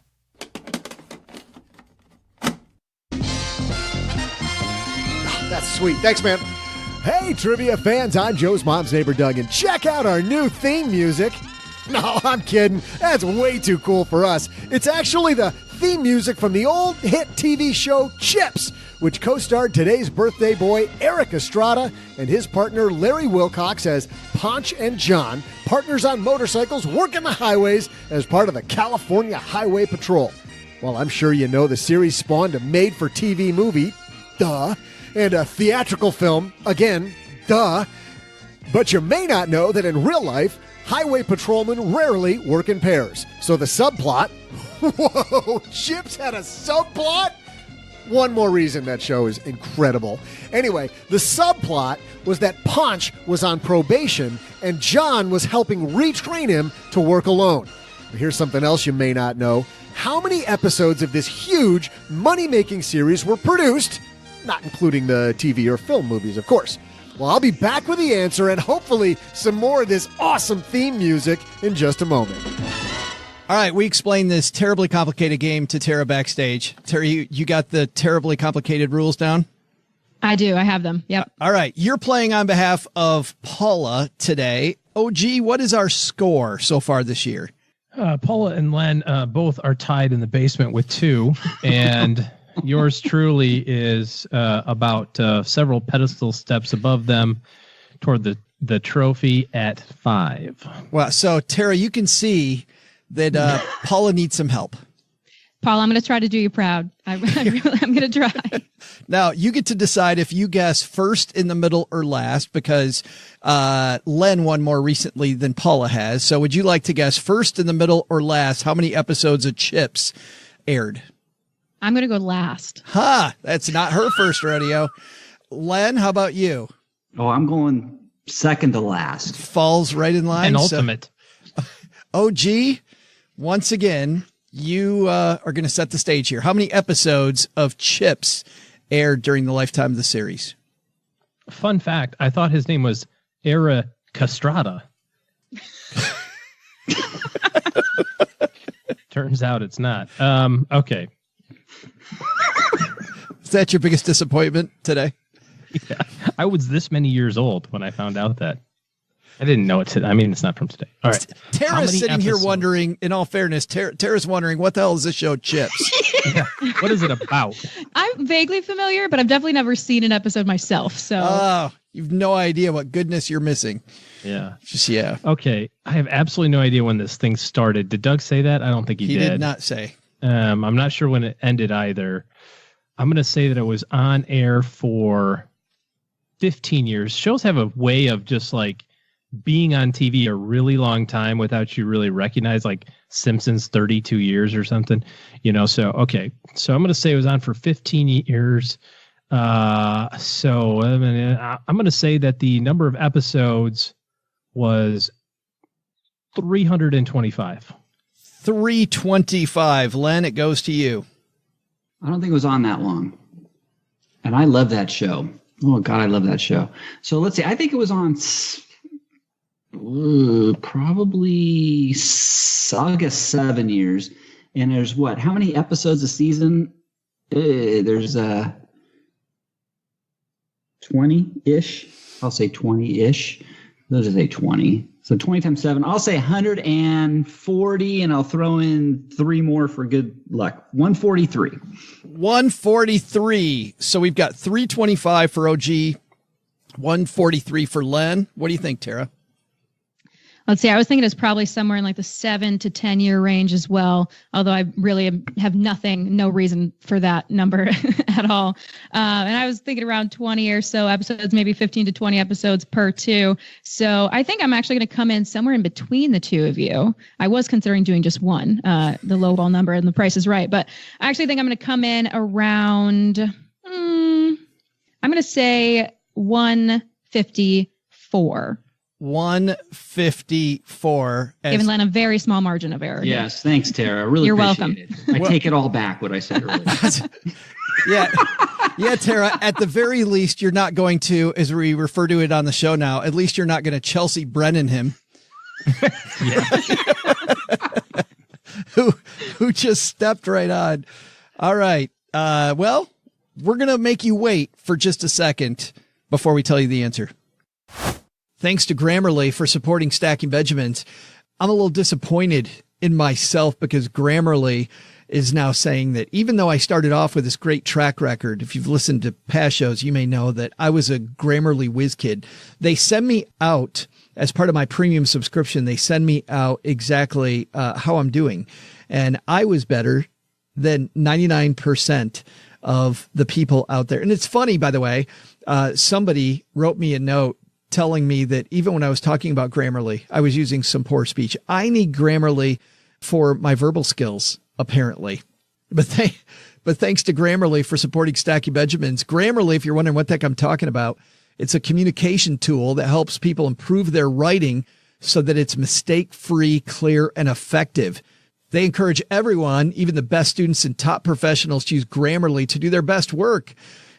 That's sweet. Thanks, man. Hey, trivia fans, I'm Joe's mom's neighbor, Doug, and check out our new theme music. No, I'm kidding. That's way too cool for us. It's actually the theme music from the old hit TV show Chips, which co-starred today's birthday boy Eric Estrada and his partner Larry Wilcox as Ponch and John, partners on motorcycles working the highways as part of the California Highway Patrol. Well, I'm sure you know the series spawned a made-for-TV movie, duh, and a theatrical film, again, duh. But you may not know that in real life, highway patrolmen rarely work in pairs. So the subplot, whoa, Chips had a subplot? One more reason that show is incredible. Anyway, the subplot was that Ponch was on probation and John was helping retrain him to work alone. Here's something else you may not know. How many episodes of this huge money-making series were produced? Not including the TV or film movies, of course. Well, I'll be back with the answer and hopefully some more of this awesome theme music in just a moment. All right, we explained this terribly complicated game to Tara backstage. Tara, you got the terribly complicated rules down? I do. I have them. Yep. All right, you're playing on behalf of Paula today. OG, what is our score so far this year? Paula and Len both are tied in the basement with 2, and yours truly is about several pedestal steps above them toward the trophy at 5. Well, so Tara, you can see that Paula needs some help. Paul, I'm going to try to do you proud. I'm going to try. Now, you get to decide if you guess first, in the middle, or last, because Len won more recently than Paula has. So would you like to guess first, in the middle, or last? How many episodes of Chips aired? I'm going to go last. Ha! That's not her first rodeo. Len, how about you? Oh, I'm going second to last. Falls right in line. And ultimate. OG, once again, you are going to set the stage here. How many episodes of Chips aired during the lifetime of the series? Fun fact, I thought his name was Era Castrata. Turns out it's not. Okay. Is that your biggest disappointment today? Yeah. I was this many years old when I found out that. I didn't know it. I mean, it's not from today. All right. Tara's sitting here wondering, in all fairness, Tara's wondering, what the hell is this show, Chips? Yeah. What is it about? I'm vaguely familiar, but I've definitely never seen an episode myself. So you've no idea what goodness you're missing. Yeah. Yeah. Okay. I have absolutely no idea when this thing started. Did Doug say that? I don't think he did. He did not say. I'm not sure when it ended either. I'm going to say that it was on air for 15 years. Shows have a way of just like being on TV a really long time without you really recognize, like Simpsons 32 years or something, so, okay. So I'm going to say it was on for 15 years. So I'm going to say that the number of episodes was 325. 325. Len, it goes to you. I don't think it was on that long. And I love that show. Oh, God, I love that show. So let's see. I think it was on probably, I guess, 7 years. And there's what? How many episodes a season? There's 20-ish. I'll say 20-ish. Let's just say 20. So 20 times 7. I'll say 140, and I'll throw in 3 more for good luck. 143. 143. So we've got 325 for OG, 143 for Len. What do you think, Tara? Let's see. I was thinking it's probably somewhere in like the 7 to 10 year range as well. Although I really have no reason for that number at all. And I was thinking around 20 or so episodes, maybe 15 to 20 episodes per 2. So I think I'm actually going to come in somewhere in between the two of you. I was considering doing just one, the lowball number, and the Price is Right. But I actually think I'm going to come in around, I'm going to say 154. 154. Giving Len a very small margin of error. Yes, thanks, Tara. Really You're appreciate welcome. it. I take it all back what I said earlier. Yeah, Tara, at the very least, you're not going to, as we refer to it on the show now, at least you're not going to Chelsea Brennan him. who just stepped right on. All right. Well, we're going to make you wait for just a second before we tell you the answer. Thanks to Grammarly for supporting Stacking Benjamins. I'm a little disappointed in myself because Grammarly is now saying that even though I started off with this great track record, if you've listened to past shows, you may know that I was a Grammarly whiz kid. They send me out as part of my premium subscription. They send me out exactly how I'm doing. And I was better than 99% of the people out there. And it's funny, by the way, somebody wrote me a note telling me that even when I was talking about Grammarly, I was using some poor speech. I need Grammarly for my verbal skills, apparently. But thanks to Grammarly for supporting Stacky Benjamins. Grammarly, if you're wondering what the heck I'm talking about, it's a communication tool that helps people improve their writing so that it's mistake-free, clear, and effective. They encourage everyone, even the best students and top professionals, to use Grammarly to do their best work,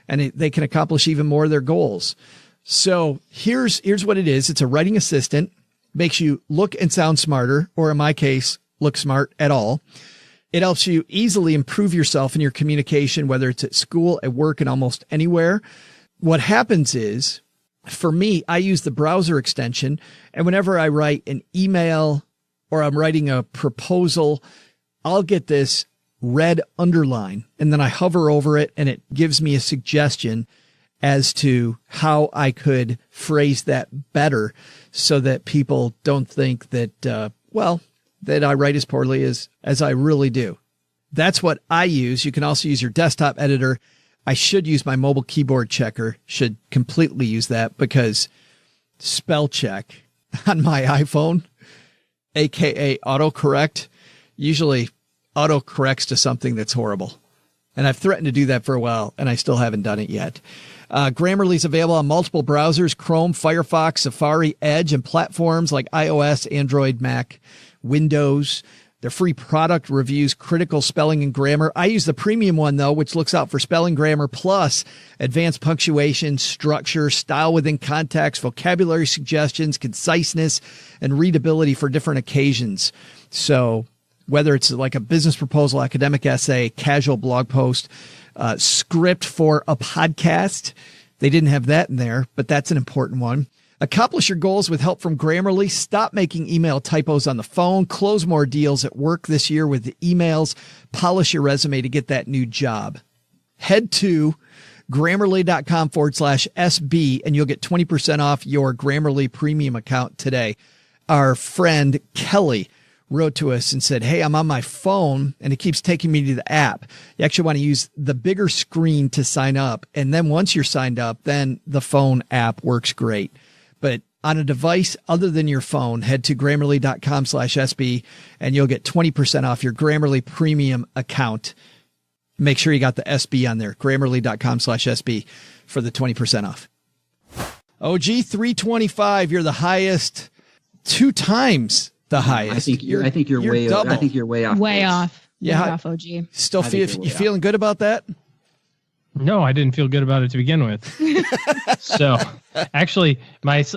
and they can accomplish even more of their goals. So here's what it is. It's a writing assistant, makes you look and sound smarter, or in my case, look smart at all. It helps you easily improve yourself in your communication, whether it's at school, at work, and almost anywhere. What happens is, for me, I use the browser extension, and whenever I write an email or I'm writing a proposal, I'll get this red underline, and then I hover over it, and it gives me a suggestion as to how I could phrase that better so that people don't think that, that I write as poorly as I really do. That's what I use. You can also use your desktop editor. I should use my mobile keyboard checker, should completely use that, because spell check on my iPhone, AKA autocorrect, usually autocorrects to something that's horrible. And I've threatened to do that for a while, and I still haven't done it yet. Grammarly is available on multiple browsers, Chrome, Firefox, Safari, Edge, and platforms like iOS, Android, Mac, Windows. Their free product reviews critical spelling and grammar. I use the premium one, though, which looks out for spelling, grammar, plus advanced punctuation, structure, style within context, vocabulary suggestions, conciseness, and readability for different occasions. So whether it's like a business proposal, academic essay, casual blog post, script for a podcast, they didn't have that in there, but that's an important one. Accomplish your goals with help from Grammarly. Stop making email typos on the phone. Close more deals at work this year with the emails. Polish your resume to get that new job. Head to Grammarly.com/SB and you'll get 20% off your Grammarly premium account today. Our friend Kelly wrote to us and said, hey, I'm on my phone and it keeps taking me to the app. You actually want to use the bigger screen to sign up. And then once you're signed up, then the phone app works great. But on a device other than your phone, head to Grammarly.com/SB and you'll get 20% off your Grammarly premium account. Make sure you got the SB on there, Grammarly.com/SB for the 20% off. OG 325, you're the highest, 2 times the highest. I think you're way double. I think you're way off. Way off. Yeah. Way off, OG. Still you feeling good about that? No, I didn't feel good about it to begin with. So actually,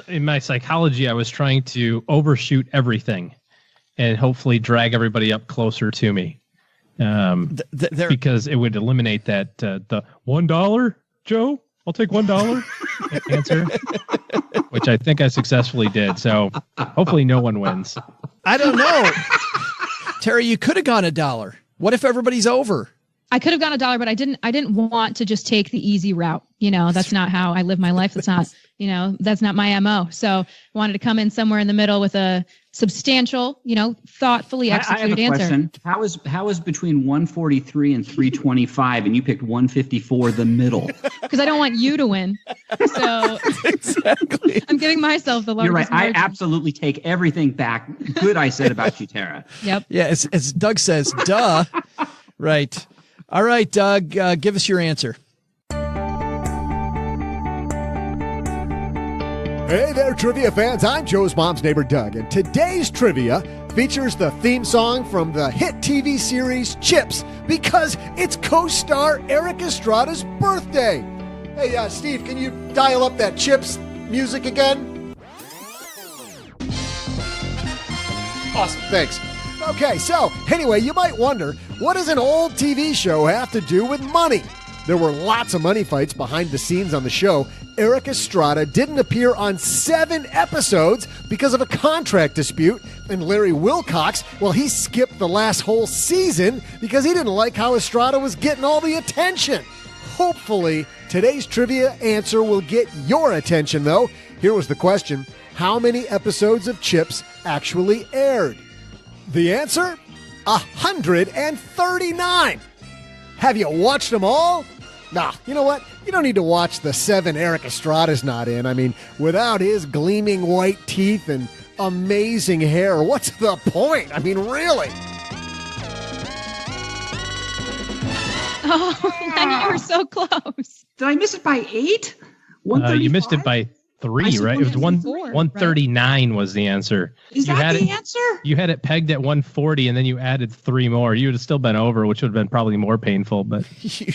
in my psychology, I was trying to overshoot everything and hopefully drag everybody up closer to me. Because it would eliminate that the $1, Joe, I'll take $1 answer, which I think I successfully did. So hopefully no one wins. I don't know. Terry, you could have gone $1. What if everybody's over? I could have gone $1, but I didn't want to just take the easy route. You know, that's not how I live my life. That's not, that's not my MO. So I wanted to come in somewhere in the middle with a substantial, thoughtfully executed answer. I have a question. How is between 143 and 325 and you picked 154, the middle? Because I don't want you to win. So exactly. I'm giving myself the largest You're right. margin. I absolutely take everything back. Good I said about you, Tara. Yep. Yeah, as Doug says, duh. Right. All right, Doug, give us your answer. Hey there, trivia fans. I'm Joe's mom's neighbor, Doug, and today's trivia features the theme song from the hit TV series Chips because it's co-star Eric Estrada's birthday. Hey, Steve, can you dial up that Chips music again? Awesome, thanks. Okay, so anyway, you might wonder, what does an old TV show have to do with money? There were lots of money fights behind the scenes on the show. Eric Estrada didn't appear on 7 episodes because of a contract dispute. And Larry Wilcox, well, he skipped the last whole season because he didn't like how Estrada was getting all the attention. Hopefully, today's trivia answer will get your attention, though. Here was the question. How many episodes of Chips actually aired? The answer? 139. Have you watched them all? Nah, you know what? You don't need to watch the 7 Eric Estrada's not in. I mean, without his gleaming white teeth and amazing hair, what's the point? I mean, really? Oh, Lenny, you were so close. Did I miss it by 8? You missed it by 3, right? It was 139 was the answer. Is that the answer? You had it pegged at 140, and then you added 3 more. You would have still been over, which would have been probably more painful. But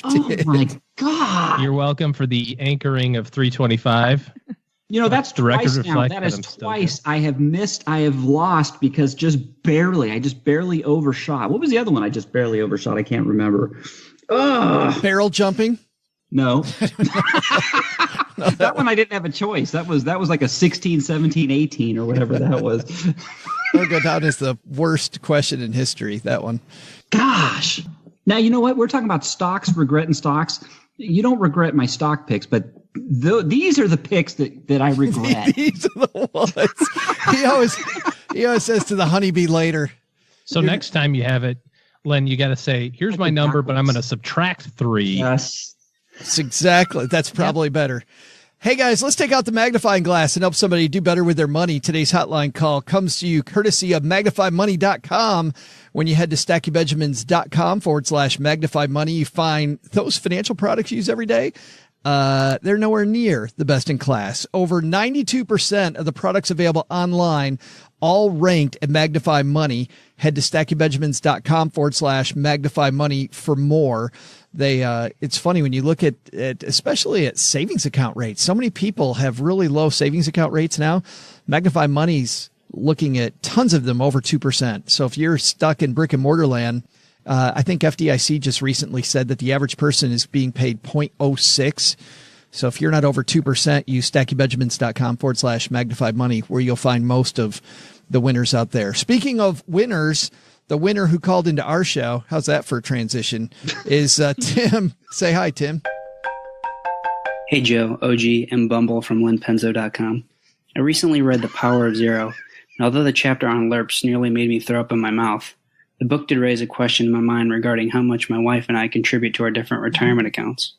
oh my God! You're welcome for the anchoring of 325. You know, that's twice now. That is twice I have missed. I have lost because I just barely overshot. What was the other one I just barely overshot? I can't remember. Barrel jumping? No. That one I didn't have a choice. That was like a 16, 17, 18 or whatever that was. That'll go down as the worst question in history, that one. Gosh. Now, you know what? We're talking about stocks, regretting stocks. You don't regret my stock picks, but these are the picks that I regret. These are the ones. He always says to the honeybee later. So next time you have it, Len, you got to say, here's my number, but I'm going to subtract 3. Yes. That's probably better. Hey guys, let's take out the magnifying glass and help somebody do better with their money. Today's hotline call comes to you courtesy of magnifymoney.com. When you head to stackybenjamins.com/magnifymoney, you find those financial products you use every day. They're nowhere near the best in class. Over 92% of the products available online, all ranked at Magnify Money. Head to stackybenjamins.com/magnifymoney for more. It's funny when you look at especially at savings account rates. So many people have really low savings account rates now. Magnify Money's looking at tons of them over 2%. So if you're stuck in brick and mortar land, I think FDIC just recently said that the average person is being paid 0.06. So if you're not over 2%, use stackybenjamins.com/magnify money, where you'll find most of the winners out there. Speaking of winners, the winner who called into our show, how's that for a transition, is Tim. Say hi, Tim. Hey, Joe, OG, and Bumble from LenPenzo.com. I recently read The Power of Zero, and although the chapter on LERPs nearly made me throw up in my mouth, the book did raise a question in my mind regarding how much my wife and I contribute to our different retirement accounts.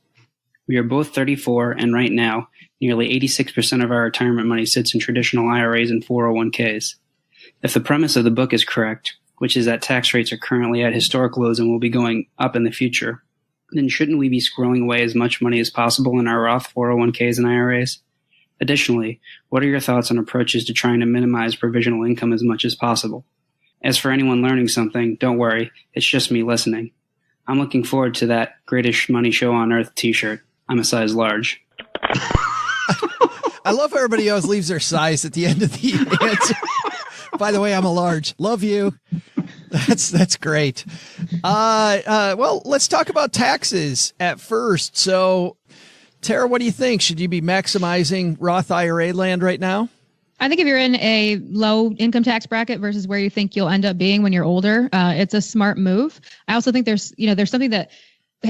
We are both 34, and right now, nearly 86% of our retirement money sits in traditional IRAs and 401ks. If the premise of the book is correct, which is that tax rates are currently at historic lows and will be going up in the future, then shouldn't we be squirreling away as much money as possible in our Roth 401ks and IRAs? Additionally, what are your thoughts on approaches to trying to minimize provisional income as much as possible? As for anyone learning something, don't worry, it's just me listening. I'm looking forward to that Greatest Money Show on Earth t-shirt. I'm a size large. I love how everybody always leaves their size at the end of the answer. By the way, I'm a large. Love you. That's great. Well, let's talk about taxes at first. So, Tara, what do you think? Should you be maximizing Roth IRA land right now? I think if you're in a low income tax bracket versus where you think you'll end up being when you're older, it's a smart move. I also think there's something that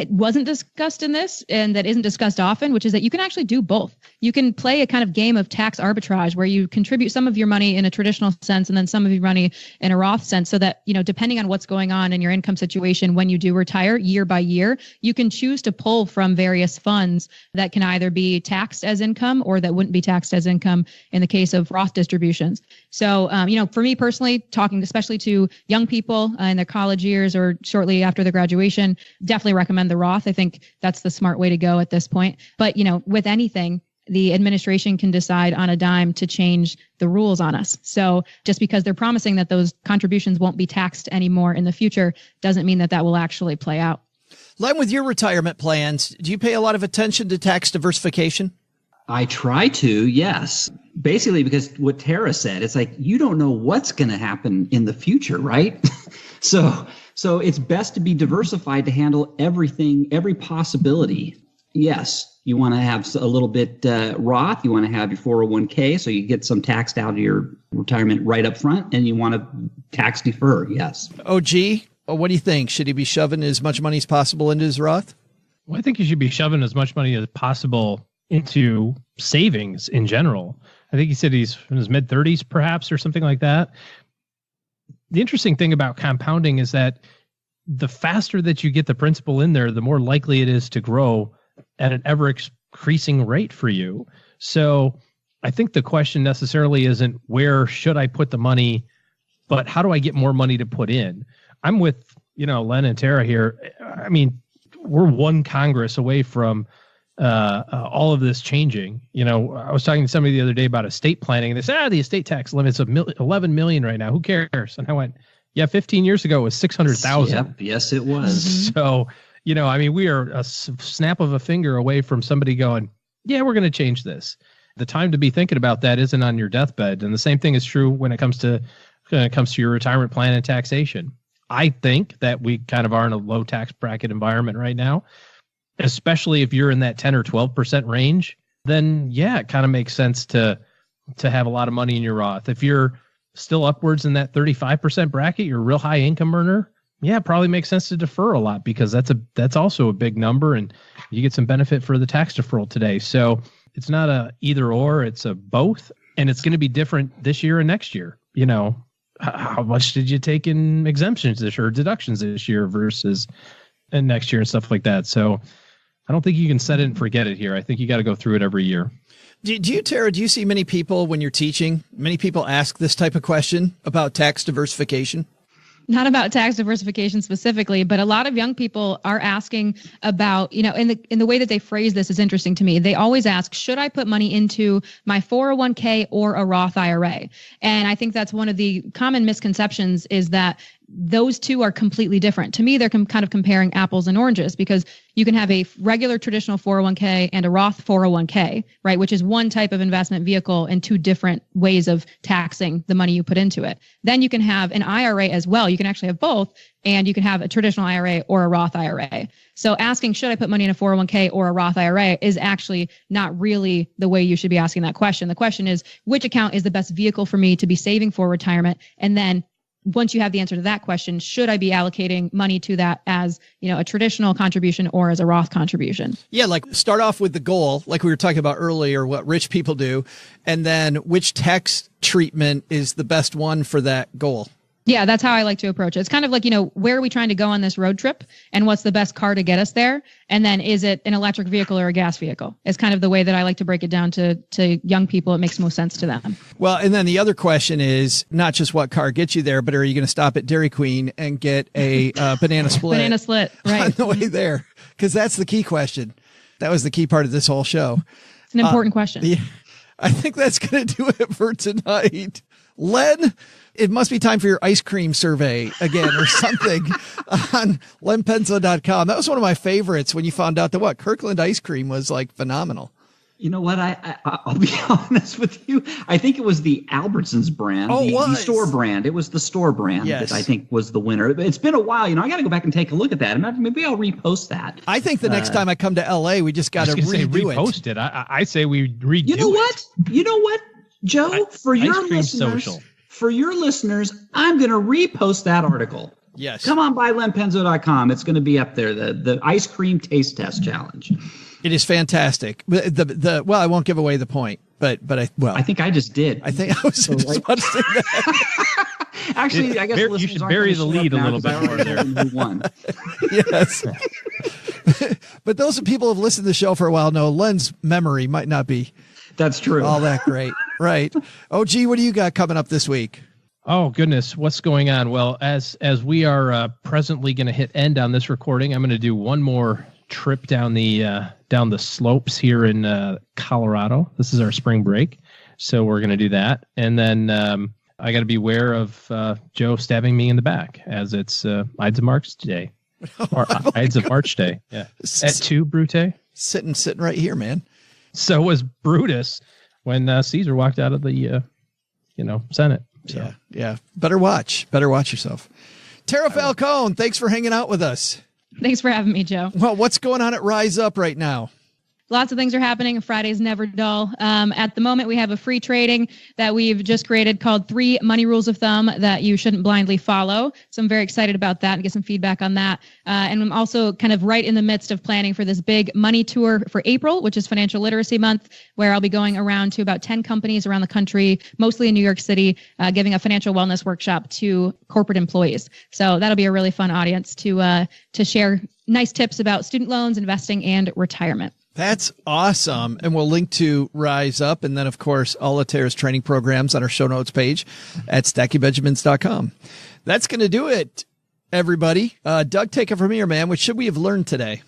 wasn't discussed in this and that isn't discussed often, which is that you can actually do both. You can play a kind of game of tax arbitrage where you contribute some of your money in a traditional sense and then some of your money in a Roth sense, so that, depending on what's going on in your income situation when you do retire year by year, you can choose to pull from various funds that can either be taxed as income or that wouldn't be taxed as income in the case of Roth distributions. So, for me personally, talking especially to young people in their college years or shortly after their graduation, definitely recommend the Roth. I think that's the smart way to go at this point. But, with anything, the administration can decide on a dime to change the rules on us. So just because they're promising that those contributions won't be taxed anymore in the future doesn't mean that that will actually play out. Len, with your retirement plans, do you pay a lot of attention to tax diversification? I try to, yes. Basically, because what Tara said, it's like, you don't know what's going to happen in the future, right? So So it's best to be diversified to handle everything, every possibility. Yes, you want to have a little bit Roth. You want to have your 401k so you get some taxed out of your retirement right up front, and you want to tax defer. Yes. OG, what do you think? Should he be shoving as much money as possible into his Roth? Well, I think you should be shoving as much money as possible into savings in general. I think he said he's in his mid-30s perhaps or something like that. The interesting thing about compounding is that the faster that you get the principal in there, the more likely it is to grow at an ever increasing rate for you. So I think the question necessarily isn't where should I put the money, but how do I get more money to put in? I'm with, Len and Tara here. I mean, we're one Congress away from all of this changing. I was talking to somebody the other day about estate planning, and they said, the estate tax limit's of 11 million right now. Who cares? And I went, yeah, 15 years ago it was 600,000. Yep. Yes, it was. So, we are a snap of a finger away from somebody going, yeah, we're going to change this. The time to be thinking about that isn't on your deathbed. And the same thing is true when it comes to your retirement plan and taxation. I think that we kind of are in a low tax bracket environment right now, especially if you're in that 10 or 12% range, then yeah, it kind of makes sense to have a lot of money in your Roth. If you're still upwards in that 35% bracket, you're a real high income earner, yeah, it probably makes sense to defer a lot because that's also a big number and you get some benefit for the tax deferral today. So it's not a either or, it's a both, and it's going to be different this year and next year. How much did you take in exemptions this year or deductions this year versus next year and stuff like that. So I don't think you can set it and forget it here. I think you got to go through it every year. Do you, Tara, do you see many people when you're teaching, many people ask this type of question about tax diversification? Not about tax diversification specifically, but a lot of young people are asking about, in the way that they phrase this is interesting to me. They always ask, should I put money into my 401k or a Roth IRA? And I think that's one of the common misconceptions is that those two are completely different. To me, they're kind of comparing apples and oranges because you can have a regular traditional 401k and a Roth 401k, right? Which is one type of investment vehicle and two different ways of taxing the money you put into it. Then you can have an IRA as well. You can actually have both, and you can have a traditional IRA or a Roth IRA. So asking, should I put money in a 401k or a Roth IRA is actually not really the way you should be asking that question. The question is, which account is the best vehicle for me to be saving for retirement? And then once you have the answer to that question, should I be allocating money to that as, a traditional contribution or as a Roth contribution? Yeah, like start off with the goal, like we were talking about earlier, what rich people do, and then which tax treatment is the best one for that goal. Yeah, that's how I like to approach it. It's kind of like, where are we trying to go on this road trip and what's the best car to get us there? And then is it an electric vehicle or a gas vehicle? It's kind of the way that I like to break it down to young people. It makes most sense to them. Well, and then the other question is not just what car gets you there, but are you going to stop at Dairy Queen and get a banana split? Banana split, right. On the way there, because that's the key question. That was the key part of this whole show. It's an important question. Yeah, I think that's going to do it for tonight. Len, it must be time for your ice cream survey again or something on lenpenzo.com. That was one of my favorites when you found out that Kirkland ice cream was like phenomenal. You know what? I'll be honest with you. I think it was the Albertsons brand, the store brand. It was the store brand that I think was the winner. It's been a while. I got to go back and take a look at that. Maybe I'll repost that. I think the next time I come to LA, we just got to repost it. I say we redo it. You know what, Joe? For your listeners, I'm going to repost that article. Yes. Come on by lenpenzo.com. It's going to be up there. The ice cream taste test challenge. It is fantastic. Well, I won't give away the point, but I think I just did. I think I was just about to say that. Actually, I guess you should bury the lead a little bit more there. Won. Yes. But those people who have listened to the show for a while know Len's memory might not be. That's true. All that great. Right. OG, what do you got coming up this week? Oh, goodness. What's going on? Well, as we are presently going to hit end on this recording, I'm going to do one more trip down the slopes here in Colorado. This is our spring break. So we're going to do that. And then I got to be aware of Joe stabbing me in the back as it's Ides of March Day. Or Ides of March Day. Yeah. At 2, Brute. Sitting right here, man. So was Brutus when Caesar walked out of the Senate. So. Yeah. Better watch yourself. Tara Falcone, thanks for hanging out with us. Thanks for having me, Joe. Well, what's going on at Rise Up right now? Lots of things are happening. Friday's never dull. At the moment, we have a free trading that we've just created called 3 Money Rules of Thumb that you shouldn't blindly follow. So I'm very excited about that and get some feedback on that. And I'm also kind of right in the midst of planning for this big money tour for April, which is Financial Literacy Month, where I'll be going around to about 10 companies around the country, mostly in New York City, giving a financial wellness workshop to corporate employees. So that'll be a really fun audience to share nice tips about student loans, investing, and retirement. That's awesome. And we'll link to Rise Up. And then, of course, all of Tara's training programs on our show notes page at stackybenjamins.com. That's going to do it, everybody. Doug, take it from here, man. What should we have learned today?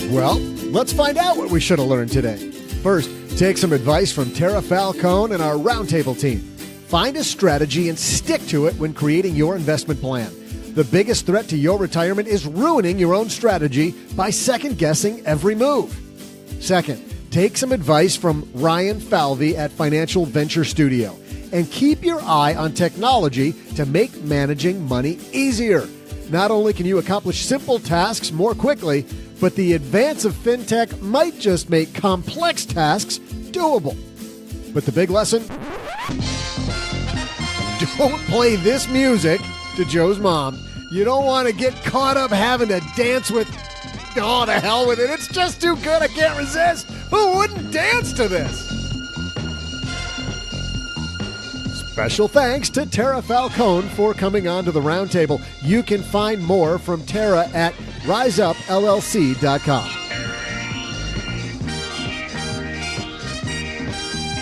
Well, let's find out what we should have learned today. First, take some advice from Tara Falcone and our roundtable team. Find a strategy and stick to it when creating your investment plan. The biggest threat to your retirement is ruining your own strategy by second-guessing every move. Second, take some advice from Ryan Falvey at Financial Venture Studio and keep your eye on technology to make managing money easier. Not only can you accomplish simple tasks more quickly, but the advance of FinTech might just make complex tasks doable. But the big lesson? Don't play this music to Joe's mom. You don't want to get caught up having to dance with, oh, the hell with it. It's just too good. I can't resist. Who wouldn't dance to this? Special thanks to Tara Falcone for coming on to the roundtable. You can find more from Tara at riseuppllc.com.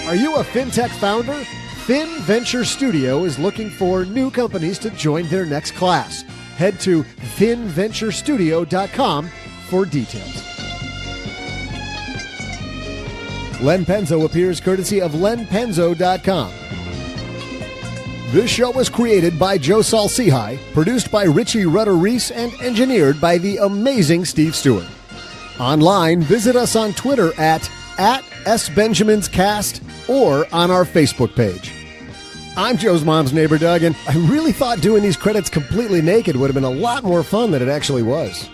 Are you a FinTech founder? FinVenture Studio is looking for new companies to join their next class. Head to finventurestudio.com for details. Len Penzo appears courtesy of lenpenzo.com. This show was created by Joe Saul-Sehy, produced by Richie Rutter-Reese, and engineered by the amazing Steve Stewart. Online, visit us on Twitter at SBenjaminsCast or on our Facebook page. I'm Joe's mom's neighbor, Doug, and I really thought doing these credits completely naked would have been a lot more fun than it actually was.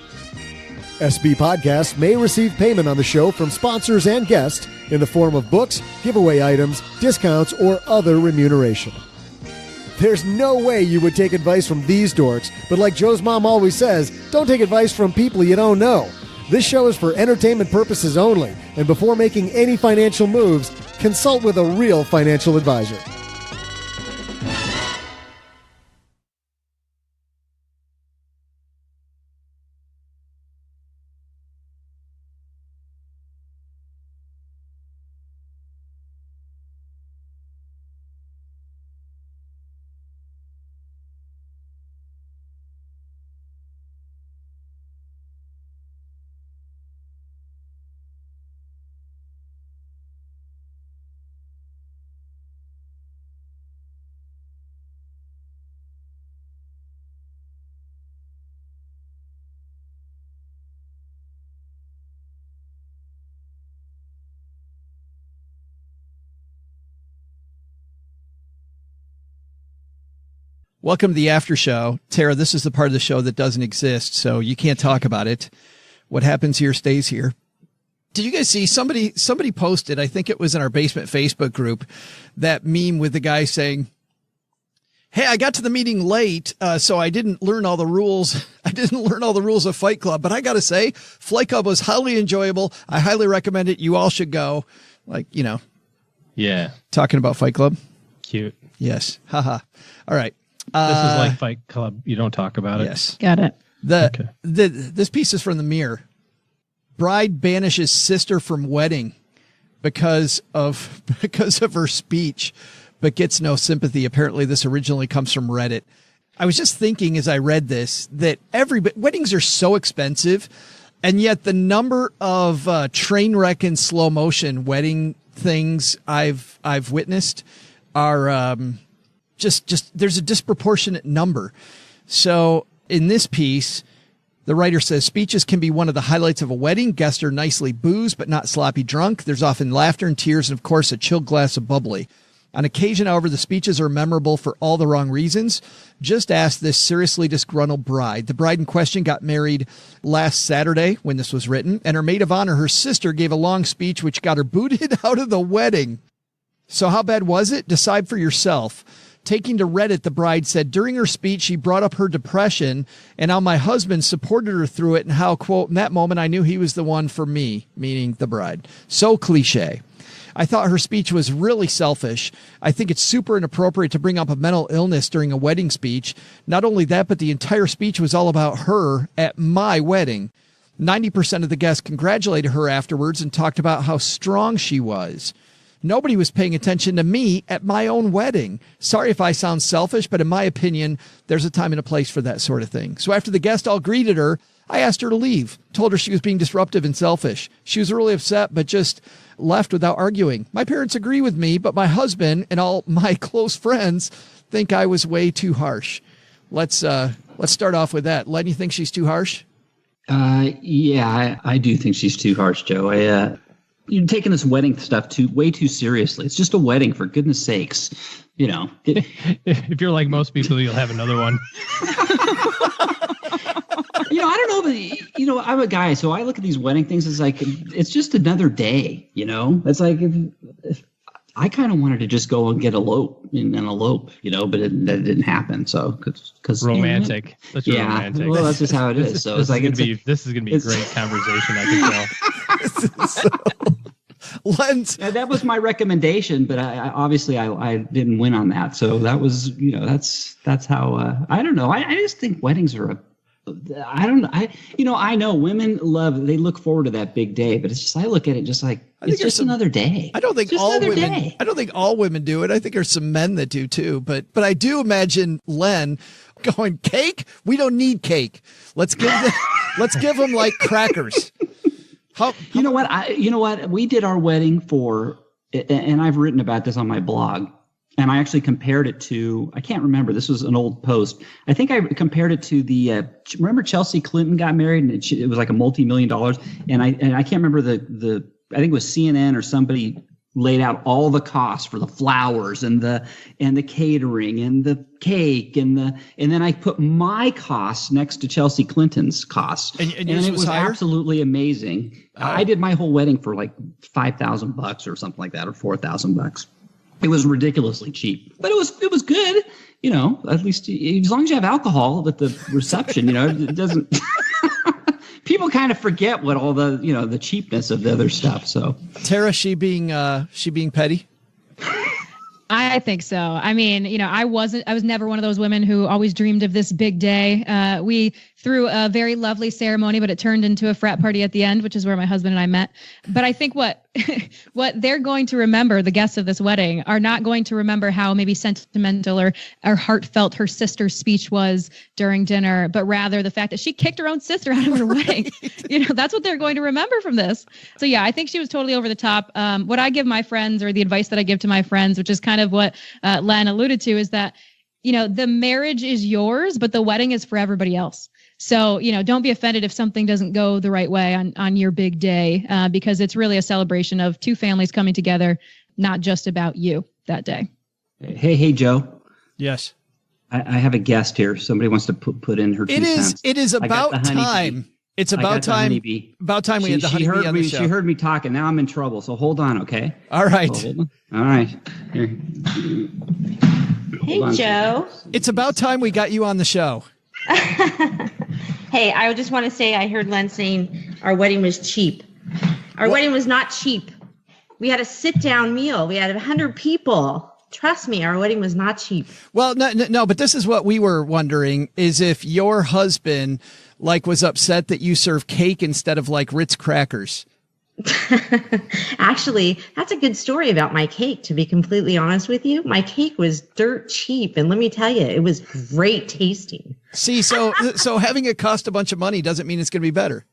SB Podcasts may receive payment on the show from sponsors and guests in the form of books, giveaway items, discounts, or other remuneration. There's no way you would take advice from these dorks, but like Joe's mom always says, don't take advice from people you don't know. This show is for entertainment purposes only, and before making any financial moves, consult with a real financial advisor. Welcome to the after show. Tara, this is the part of the show that doesn't exist, so you can't talk about it. What happens here stays here. Did you guys see somebody posted, I think it was in our basement Facebook group, that meme with the guy saying, hey, I got to the meeting late, so I didn't learn all the rules. I didn't learn all the rules of Fight Club, but I got to say, Fight Club was highly enjoyable. I highly recommend it. You all should go. Like, you know. Yeah. Talking about Fight Club. Cute. Yes. Haha. All right. This is like Fight Club. You don't talk about it. Yes. Got it. This piece is from the Mirror. Bride banishes sister from wedding because of her speech, but gets no sympathy. Apparently, this originally comes from Reddit. I was just thinking as I read this that weddings are so expensive, and yet the number of train wreck and slow motion wedding things I've witnessed are just there's a disproportionate number. So in this piece, the writer says speeches can be one of the highlights of a wedding. Guests are nicely boozed, but not sloppy drunk. There's often laughter and tears, and of course, a chilled glass of bubbly. On occasion, however, the speeches are memorable for all the wrong reasons. Just ask this seriously disgruntled bride. The bride in question got married last Saturday when this was written, and her maid of honor, her sister, gave a long speech which got her booted out of the wedding. So how bad was it? Decide for yourself. Taking to Reddit, the bride said during her speech, she brought up her depression and how my husband supported her through it and how, quote, in that moment, I knew he was the one for me, meaning the bride. So cliche. I thought her speech was really selfish. I think it's super inappropriate to bring up a mental illness during a wedding speech. Not only that, but the entire speech was all about her at my wedding. 90% of the guests congratulated her afterwards and talked about how strong she was. Nobody was paying attention to me at my own wedding. Sorry if I sound selfish, but in my opinion, there's a time and a place for that sort of thing. So after the guests all greeted her, I asked her to leave, told her she was being disruptive and selfish. She was really upset, but just left without arguing. My parents agree with me, but my husband and all my close friends think I was way too harsh. Let's start off with that. Len, you think she's too harsh? Yeah, I do think she's too harsh, Joe. You're taking this wedding stuff way too seriously. It's just a wedding, for goodness sakes. You know, if you're like most people, you'll have another one. I don't know, but I'm a guy, so I look at these wedding things as like it's just another day. It's like if I kind of wanted to just go and get elope, but that didn't happen. So because romantic, that's romantic. Well, that's just how it is. So it's like this is gonna be a great conversation. I can tell. Lens. That was my recommendation, but I obviously didn't win on that. So that was that's how I don't know. I just think weddings are I know women they look forward to that big day, but it's just I look at it just like it's just another day. I don't think all women do it. I think there's some men that do too, but I do imagine Len going, cake? We don't need cake. Let's give them like crackers. You know what? We did our wedding and I've written about this on my blog. And I actually compared it to, I can't remember, this was an old post. I think I compared it to remember Chelsea Clinton got married and it was like a multi-million-dollar. And I can't remember I think it was CNN or somebody laid out all the costs for the flowers and the catering and the cake and then I put my costs next to Chelsea Clinton's costs. And it was higher? Absolutely amazing. I did my whole wedding for like $5,000 or something like that, or $4,000. It was ridiculously cheap, but it was good. At least as long as you have alcohol at the reception, it doesn't. People kind of forget what all the cheapness of the other stuff. So Tara, she being petty. I think so. I mean, I was never one of those women who always dreamed of this big day. We threw a very lovely ceremony, but it turned into a frat party at the end, which is where my husband and I met. But I think what they're going to remember, the guests of this wedding, are not going to remember how maybe sentimental or heartfelt her sister's speech was during dinner, but rather the fact that she kicked her own sister out of her wedding. That's what they're going to remember from this. So yeah, I think she was totally over the top. What I give my friends, or the advice that I give to my friends, which is kind of what Len alluded to, is that, the marriage is yours, but the wedding is for everybody else. So, don't be offended if something doesn't go the right way on your big day, because it's really a celebration of two families coming together, not just about you that day. Hey, Joe. Yes. I have a guest here. Somebody wants to put in her 2 cents. It is about time. It's about time. About time we had the honeybee on the show. She heard me talking. Now I'm in trouble. So hold on, okay? All right. All right. Here. Hey, Joe. It's about time we got you on the show. Hey, I just want to say I heard Len saying our wedding was cheap. Our wedding was not cheap. We had a sit-down meal. We had 100 people. Trust me, our wedding was not cheap. Well, no, but this is what we were wondering, is if your husband was upset that you serve cake instead of Ritz crackers. Actually, that's a good story about my cake, to be completely honest with you. My cake was dirt cheap, and let me tell you, it was great tasting. See, so having it cost a bunch of money doesn't mean it's going to be better.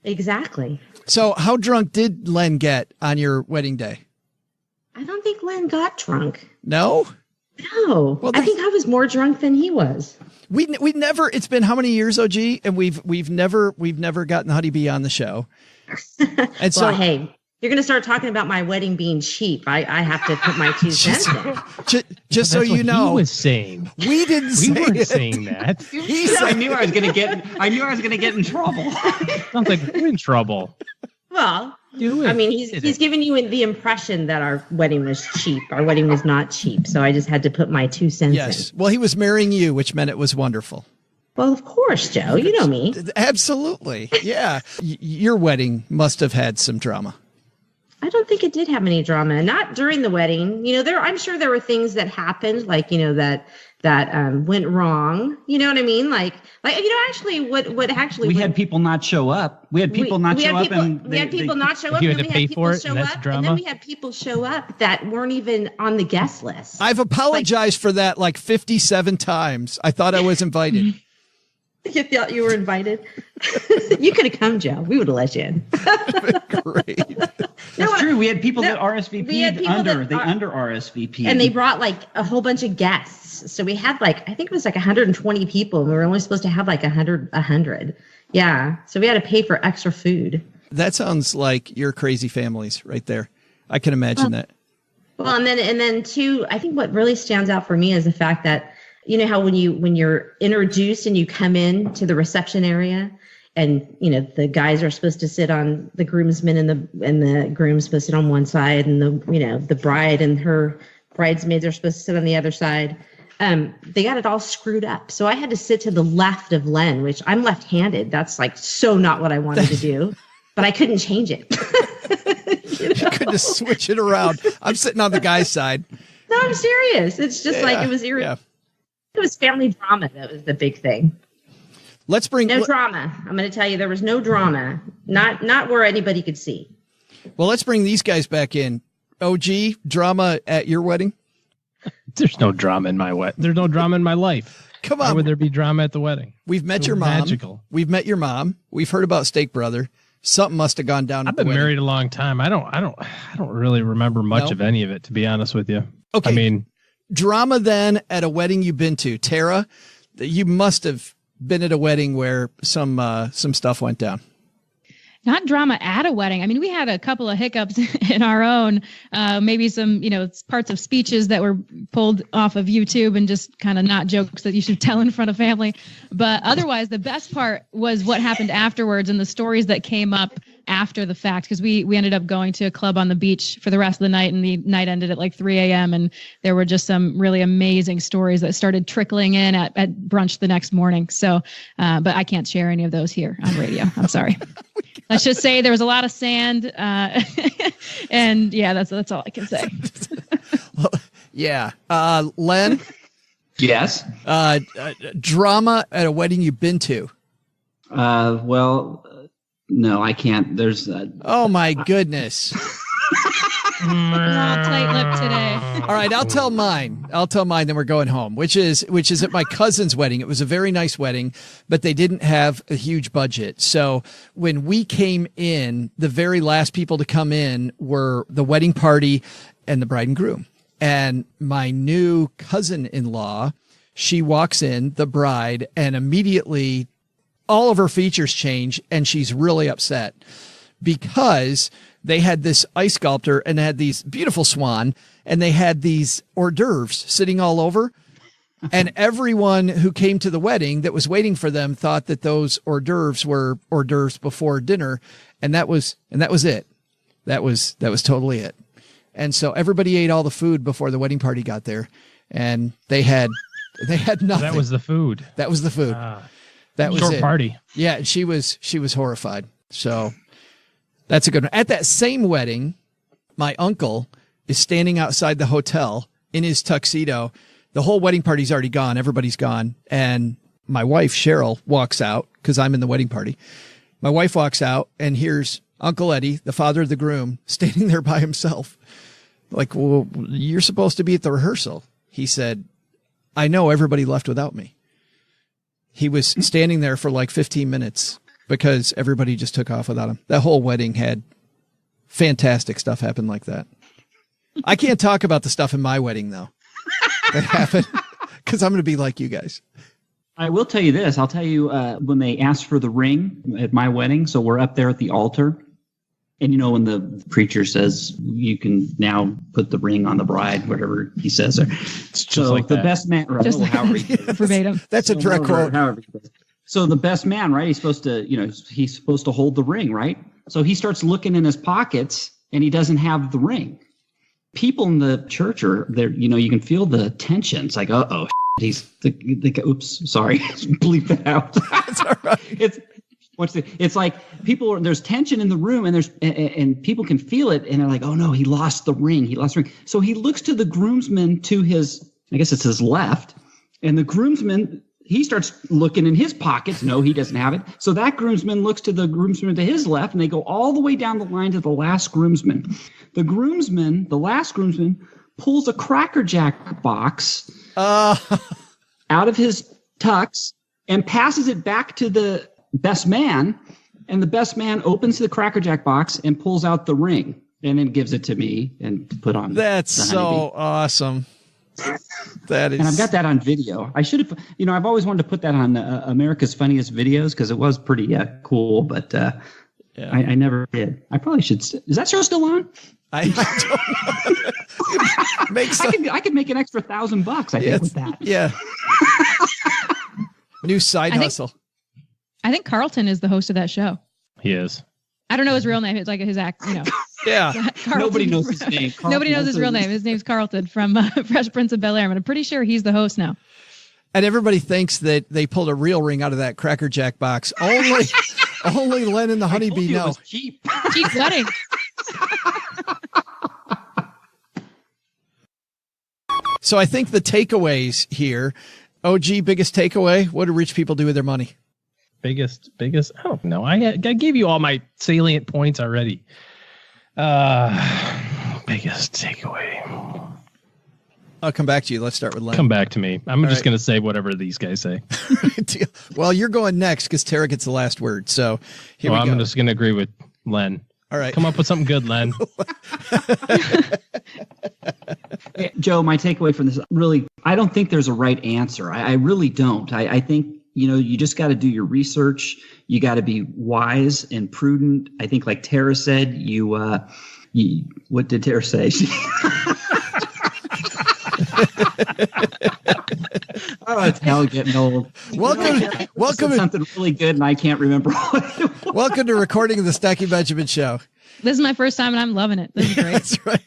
Exactly. So how drunk did Len get on your wedding day? I don't think Len got drunk. No? No. Well, I think I was more drunk than he was. We never, it's been how many years, OG? And we've never gotten the honeybee on the show. And so, well, hey, you're going to start talking about my wedding being cheap. I have to put my 2 cents in. Just so you know, he was saying. We weren't saying that. I knew I was going to get in trouble. Sounds like we're in trouble. Well, do it. I mean, he's giving you the impression that our wedding was cheap. Our wedding was not cheap. So I just had to put my 2 cents in. Yes. Well, he was marrying you, which meant it was wonderful. Well, of course, Joe. You know me. Absolutely. Yeah. Your wedding must have had some drama. I don't think it did have any drama. Not during the wedding. I'm sure there were things that happened, like, that went wrong. You know what I mean? Actually, what actually we had people not show up. We had people not show up, and we had people not show up. You had to pay for it, and that's drama. And then we had people show up that weren't even on the guest list. I've apologized for that like 57 times. I thought I was invited. You thought you were invited? You could have come, Joe. We would have let you in. Great. That's true. We had people that RSVP'd under RSVP. And they brought like a whole bunch of guests. So we had I think it was like 120 people. And we were only supposed to have like 100. Yeah. So we had to pay for extra food. That sounds like your crazy families right there. I can imagine that. Well, and then too, I think what really stands out for me is the fact that, you know how when you're introduced and you come in to the reception area, and the guys are supposed to sit on the groomsmen and the groom's supposed to sit on one side, and the bride and her bridesmaids are supposed to sit on the other side. They got it all screwed up. So I had to sit to the left of Len, which I'm left-handed. That's like so not what I wanted to do, but I couldn't change it. You couldn't just switch it around. I'm sitting on the guy's side. No, I'm serious. It's just it was irritating. It was family drama. That was the big thing. Let's bring no drama. I'm going to tell you, there was no drama. Not where anybody could see. Well, let's bring these guys back in. OG, drama at your wedding? There's no drama in my wedding. There's no drama in my life. Come on. Why would there be drama at the wedding? We've met your mom. Magical. We've met your mom. We've heard about Steak Brother. Something must have gone down. I've been married a long time. I don't really remember much of any of it, to be honest with you. Okay. I mean, drama then at a wedding you've been to. Tara, you must have been at a wedding where some stuff went down. Not drama at a wedding. I mean, we had a couple of hiccups in our own, maybe some, parts of speeches that were pulled off of YouTube and just kind of not jokes that you should tell in front of family. But otherwise, the best part was what happened afterwards and the stories that came up after the fact, because we ended up going to a club on the beach for the rest of the night, and the night ended at like 3 a.m. And there were just some really amazing stories that started trickling in at brunch the next morning. So, but I can't share any of those here on radio. I'm sorry. Let's just say there was a lot of sand, and yeah, that's all I can say. Well, yeah, Len. Yes. Drama at a wedding you've been to. No, I can't. There's. Oh my goodness. All tight-lipped today. All right, I'll tell mine. Then we're going home, which is at my cousin's wedding. It was a very nice wedding, but they didn't have a huge budget. So when we came in, the very last people to come in were the wedding party and the bride and groom. And my new cousin-in-law, she walks in, the bride, and immediately all of her features change, and she's really upset because they had this ice sculptor and had these beautiful swan, and they had these hors d'oeuvres sitting all over. And everyone who came to the wedding that was waiting for them thought that those hors d'oeuvres were hors d'oeuvres before dinner. And that was it. That was totally it. And so everybody ate all the food before the wedding party got there, and they had nothing. That was the food. That was the food. That was short it. Party. Yeah. She was horrified. So that's a good one. At that same wedding, my uncle is standing outside the hotel in his tuxedo. The whole wedding party's already gone. Everybody's gone. And my wife, Cheryl, walks out because I'm in the wedding party. My wife walks out, and here's Uncle Eddie, the father of the groom, standing there by himself. Like, well, you're supposed to be at the rehearsal. He said, I know, everybody left without me. He was standing there for like 15 minutes because everybody just took off without him. That whole wedding had fantastic stuff happen like that. I can't talk about the stuff in my wedding, though, that happened, because I'm going to be like you guys. I will tell you this. I'll tell you when they asked for the ring at my wedding. So we're up there at the altar, And when the preacher says you can now put the ring on the bride, whatever he says there. It's just like the that. best man, right? Just verbatim. That's a direct quote. So the best man, right? He's supposed to, he's supposed to hold the ring, right? So he starts looking in his pockets and he doesn't have the ring. People in the church are there, you can feel the tension. It's like, uh-oh, oops, sorry, bleep that out. That's all right. It's like there's tension in the room and people can feel it and they're like, oh no, he lost the ring. So he looks to the groomsman to his, I guess it's his left, and the groomsman, he starts looking in his pockets. No, he doesn't have it. So that groomsman looks to the groomsman to his left, and they go all the way down the line to the last groomsman. The last groomsman, pulls a Cracker Jack box out of his tux and passes it back to the best man, and the best man opens the Cracker Jack box and pulls out the ring and then gives it to me and to put on. That's so awesome. That is, and I've got that on video. I should have, I've always wanted to put that on America's Funniest Videos because it was pretty cool, but I never did. I probably should. Is that show still on? I don't know. I could make an extra $1,000, I think, with that. Yeah. New side hustle. I think Carlton is the host of that show. He is. I don't know his real name. It's like his act, Yeah. Carlton. Nobody knows his name. Nobody knows his real name. His name's Carlton from Fresh Prince of Bel-Air. But I'm pretty sure he's the host now. And everybody thinks that they pulled a real ring out of that Cracker Jack box. Only Len and the honeybee know. Cheap wedding. So I think the takeaways here, OG, biggest takeaway, what do rich people do with their money? Biggest, I don't know. I gave you all my salient points already. Biggest takeaway. I'll come back to you. Let's start with Len. Come back to me. I'm just going to say whatever these guys say. Well, you're going next because Tara gets the last word. So here we go. I'm just going to agree with Len. All right. Come up with something good, Len. Joe, my takeaway from this, really, I don't think there's a right answer. I really don't. I think, you just got to do your research. You got to be wise and prudent. I think, like Tara said, what did Tara say? Oh, it's hell getting old. Welcome to something really good, and I can't remember what it was. Welcome to recording of the Stacking Benjamin Show. This is my first time, and I'm loving it. This is great. That's right.